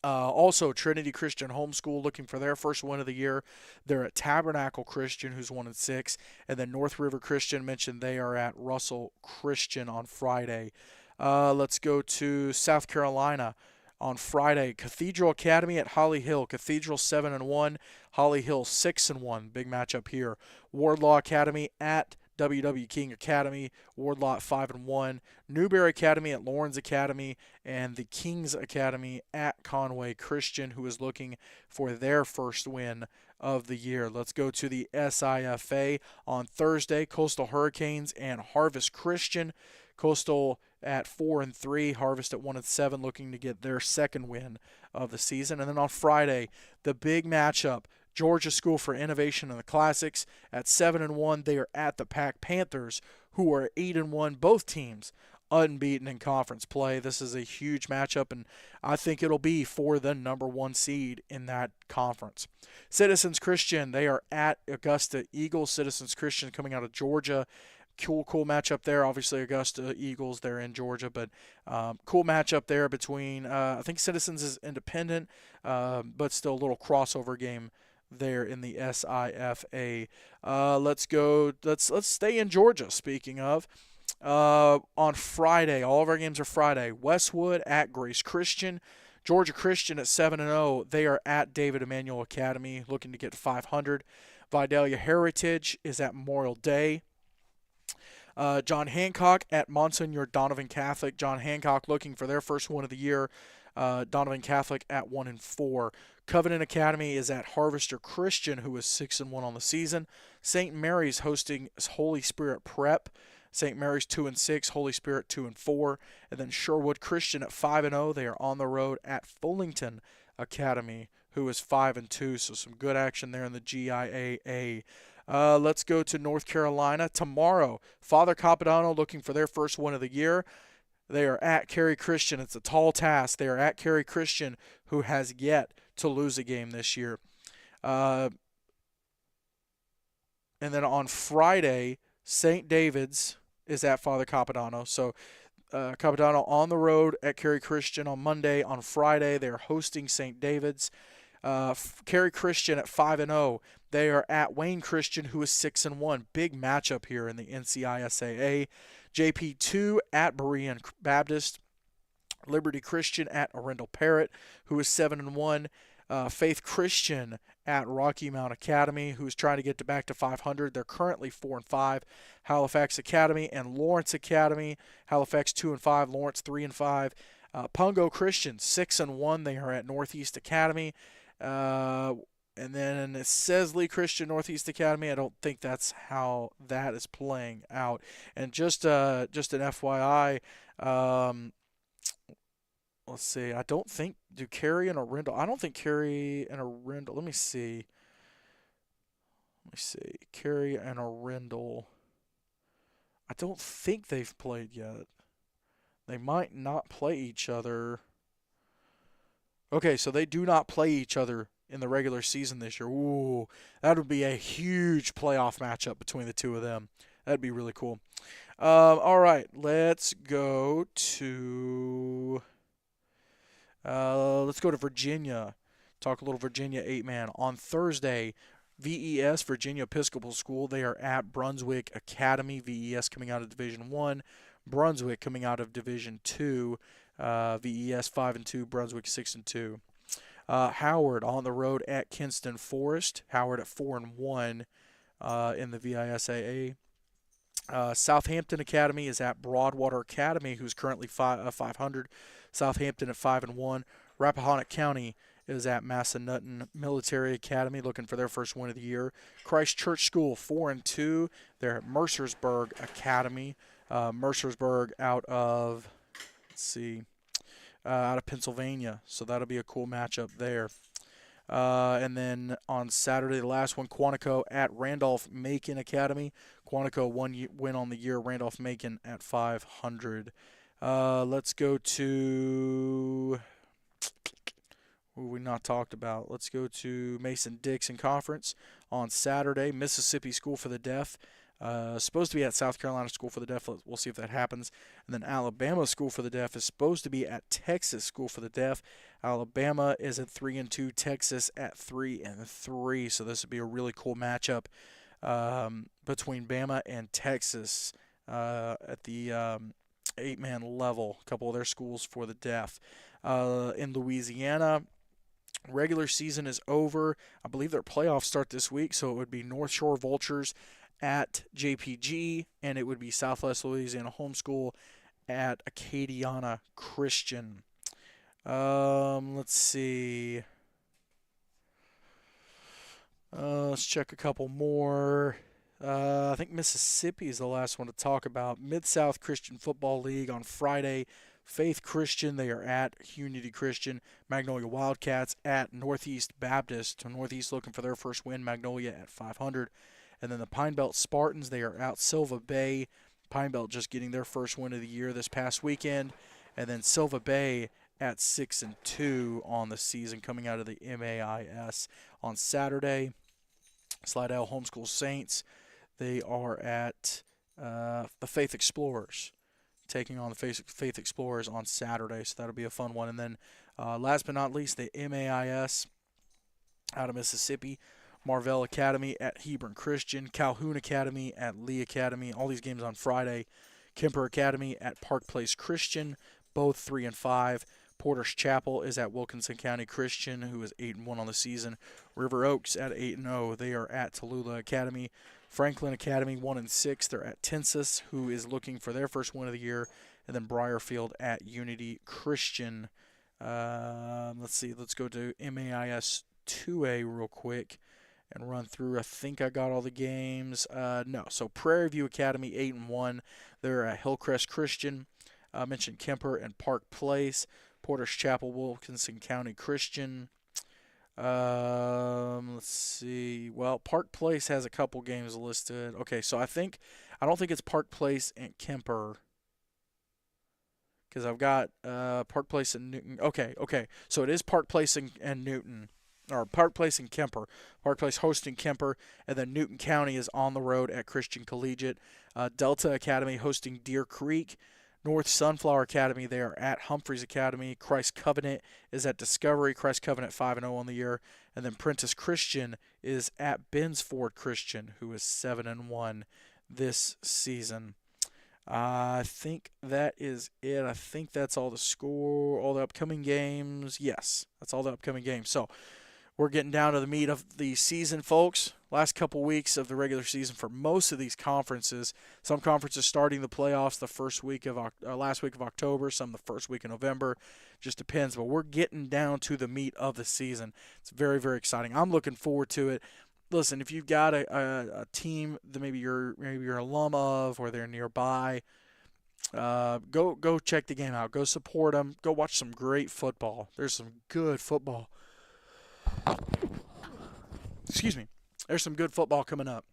S1: Also, Trinity Christian Homeschool looking for their first win of the year. They're at Tabernacle Christian, who's 1-6, and then North River Christian mentioned they are at Russell Christian on Friday. Let's go to South Carolina on Friday. Cathedral Academy at Holly Hill. Cathedral 7-1, Holly Hill 6-1. Big matchup here. Wardlaw Academy at W.W. King Academy, Wardlaw 5-1, Newberry Academy at Lawrence Academy, and the Kings Academy at Conway Christian, who is looking for their first win of the year. Let's go to the SIFA on Thursday. Coastal Hurricanes and Harvest Christian. Coastal at 4-3, Harvest at 1-7, looking to get their second win of the season. And then on Friday, the big matchup. Georgia School for Innovation in the Classics at 7-1. They are at the Pack Panthers, who are 8-1. Both teams unbeaten in conference play. This is a huge matchup, and I think it'll be for the number 1 seed in that conference. Citizens Christian, they are at Augusta Eagles. Citizens Christian coming out of Georgia. Cool matchup there. Obviously, Augusta Eagles, they're in Georgia, but cool matchup there between, I think Citizens is independent, but still a little crossover game there in the SIFA. Let's stay in Georgia, speaking of. On Friday, all of our games are Friday. Westwood at Grace Christian. Georgia Christian at 7-0. They are at David Emanuel Academy, looking to get 500. Vidalia Heritage is at Memorial Day. John Hancock at Monsignor Donovan Catholic. John Hancock looking for their first win of the year. Donovan Catholic at 1-4. Covenant Academy is at Harvester Christian, who is 6-1 on the season. St. Mary's hosting Holy Spirit Prep. St. Mary's 2-6, Holy Spirit 2-4, and then Sherwood Christian at 5-0. They are on the road at Fullington Academy, who is 5-2. So some good action there in the GIAA. Let's go to North Carolina tomorrow. Father Capodanno looking for their first win of the year. They are at Cary Christian. It's a tall task. They are at Cary Christian, who has yet to lose a game this year. And then on Friday, St. David's is at Father Capodanno. So Capitanal on the road at Cary Christian on Monday. On Friday, they're hosting St. David's. Cary Christian at 5-0. They are at Wayne Christian, who is 6-1. Big matchup here in the NCISAA. JP2 at Berean Baptist. Liberty Christian at Arundel Parrott, who is 7-1. Faith Christian at Rocky Mount Academy, who's trying to get back to 500. They're currently 4-5. Halifax Academy and Lawrence Academy. Halifax 2-5. Lawrence 3-5. Pungo Christian 6-1. They are at Northeast Academy. And then it says Lee Christian Northeast Academy. I don't think that's how that is playing out. And just an FYI. Let's see. I don't think Cary and Arundel. I don't think Cary and Arundel. Let me see. Cary and Arundel. I don't think they've played yet. They might not play each other. Okay, so they do not play each other in the regular season this year. Ooh, that would be a huge playoff matchup between the two of them. That'd be really cool. All right, let's go to. Let's go to Virginia. Talk a little Virginia 8-man. On Thursday, VES, Virginia Episcopal School, they are at Brunswick Academy. VES coming out of Division 1. Brunswick coming out of Division 2. VES 5-2, Brunswick 6-2. Howard on the road at Kinston Forest. Howard at 4-1 in the VISAA. Southampton Academy is at Broadwater Academy, who's currently 500. Southampton at 5-1. Rappahannock County is at Massanutten Military Academy, looking for their first win of the year. Christ Church School 4-2. They're at Mercersburg Academy. Mercersburg out of Pennsylvania, so that'll be a cool matchup there. And then on Saturday, the last one, Quantico at Randolph-Macon Academy. Quantico win on the year. Randolph-Macon at 500. Let's go to who we not talked about. Let's go to Mason-Dixon Conference on Saturday. Mississippi School for the Deaf. Supposed to be at South Carolina School for the Deaf. We'll see if that happens. And then Alabama School for the Deaf is supposed to be at Texas School for the Deaf. Alabama is at 3-2. Texas at 3-3. So this would be a really cool matchup between Bama and Texas at the 8-man level. A couple of their schools for the deaf. In Louisiana, regular season is over. I believe their playoffs start this week, so it would be North Shore Vultures at JPG, and it would be Southwest Louisiana Homeschool at Acadiana Christian. Let's see. Let's check a couple more. I think Mississippi is the last one to talk about. Mid-South Christian Football League on Friday. Faith Christian, they are at Unity Christian. Magnolia Wildcats at Northeast Baptist. So Northeast looking for their first win. Magnolia at 500. And then the Pine Belt Spartans, they are out Silva Bay. Pine Belt just getting their first win of the year this past weekend. And then Silva Bay at 6-2 on the season coming out of the MAIS. On Saturday, Slidell Homeschool Saints, they are at the Faith Explorers, taking on the Faith Explorers on Saturday. So that'll be a fun one. And then last but not least, the MAIS out of Mississippi. Marvell Academy at Hebron Christian, Calhoun Academy at Lee Academy. All these games on Friday. Kemper Academy at Park Place Christian, both 3-5. Porter's Chapel is at Wilkinson County Christian, who is 8-1 on the season. River Oaks at 8-0. They are at Tallulah Academy. Franklin Academy 1-6. They're at Tensas, who is looking for their first win of the year. And then Briarfield at Unity Christian. Let's see. Let's go to MAIS 2A real quick and run through. I think I got all the games. No. So Prairie View Academy 8-1. They're at Hillcrest Christian. I mentioned Kemper and Park Place. Porter's Chapel, Wilkinson County Christian. Let's see. Well, Park Place has a couple games listed. Okay, so I don't think it's Park Place and Kemper, because I've got Park Place and Newton. Okay. So it is Park Place and Newton, or Park Place and Kemper. Park Place hosting Kemper, and then Newton County is on the road at Christian Collegiate. Delta Academy hosting Deer Creek. North Sunflower Academy, they are at Humphreys Academy. Christ Covenant is at Discovery. Christ Covenant 5-0 on the year. And then Prentice Christian is at Bensford Christian, who is 7-1 this season. I think that is it. I think that's all the score, all the upcoming games. Yes, that's all the upcoming games. So we're getting down to the meat of the season, folks. Last couple weeks of the regular season for most of these conferences. Some conferences starting the playoffs the last week of October, some the first week of November. Just depends. But we're getting down to the meat of the season. It's very, very exciting. I'm looking forward to it. Listen, if you've got a team that maybe you're an alum of or they're nearby, go check the game out. Go support them. Go watch some great football. There's some good football. Excuse me. There's some good football coming up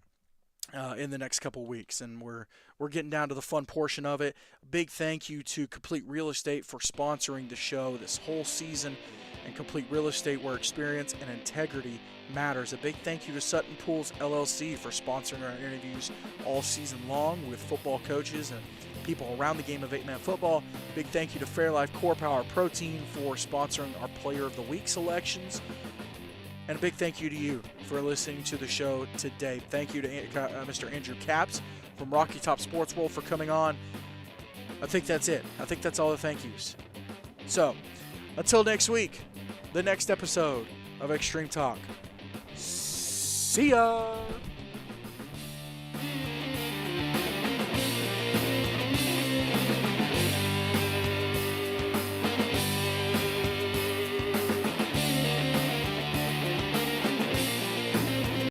S1: in the next couple weeks, and we're getting down to the fun portion of it. Big thank you to Complete Real Estate for sponsoring the show this whole season, and Complete Real Estate, where experience and integrity matters. A big thank you to Sutton Pools LLC for sponsoring our interviews all season long with football coaches and people around the game of 8-man football. Big thank you to Fairlife Core Power Protein for sponsoring our Player of the Week selections. And a big thank you to you for listening to the show today. Thank you to Mr. Andrew Capps from Rocky Top Sports World for coming on. I think that's it. I think that's all the thank yous. So, until next week, the next episode of Extreme Talk. See ya!